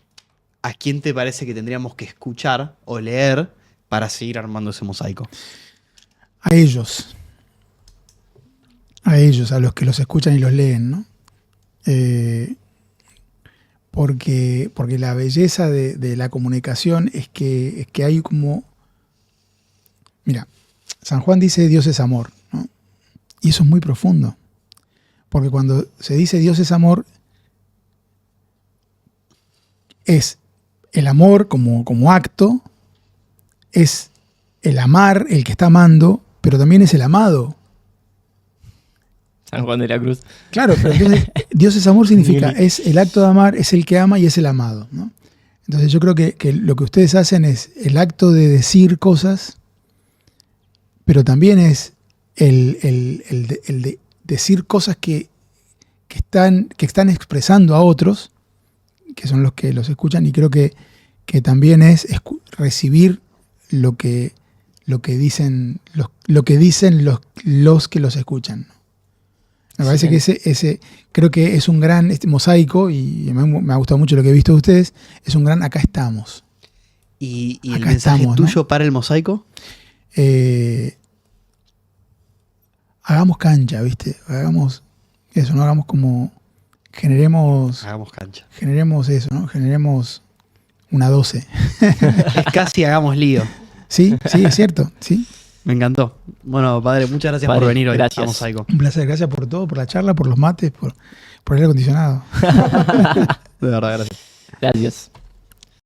¿a quién te parece que tendríamos que escuchar o leer para seguir armando ese mosaico? A ellos, a los que los escuchan y los leen, ¿no? Porque la belleza de la comunicación es que hay como... Mira, San Juan dice: Dios es amor, ¿no? Y eso es muy profundo. Porque cuando se dice Dios es amor, es el amor como acto, es el amar, el que está amando, pero también es el amado. San Juan de la Cruz. Claro, pero entonces Dios es amor significa, es el acto de amar, es el que ama y es el amado, ¿no? Entonces yo creo que lo que ustedes hacen es el acto de decir cosas, pero también es el de decir cosas que están expresando a otros, que son los que los escuchan, y creo que también es recibir lo que dicen los que los escuchan. Me parece Sí. que ese creo que es un gran mosaico, y me ha gustado mucho lo que he visto de ustedes. Es un gran acá estamos. ¿Y el Acá mensaje estamos, ¿no? tuyo para el mosaico? Hagamos cancha, ¿viste? Hagamos eso, ¿no? Hagamos como. Generemos eso, ¿no? Generemos una 12. Es casi hagamos lío. Sí, es cierto, sí. Me encantó. Bueno, padre, muchas gracias Padre, por venir hoy gracias. a Mosaico. Un placer, gracias por todo, por la charla, por los mates, por el aire acondicionado. De verdad, gracias. Gracias.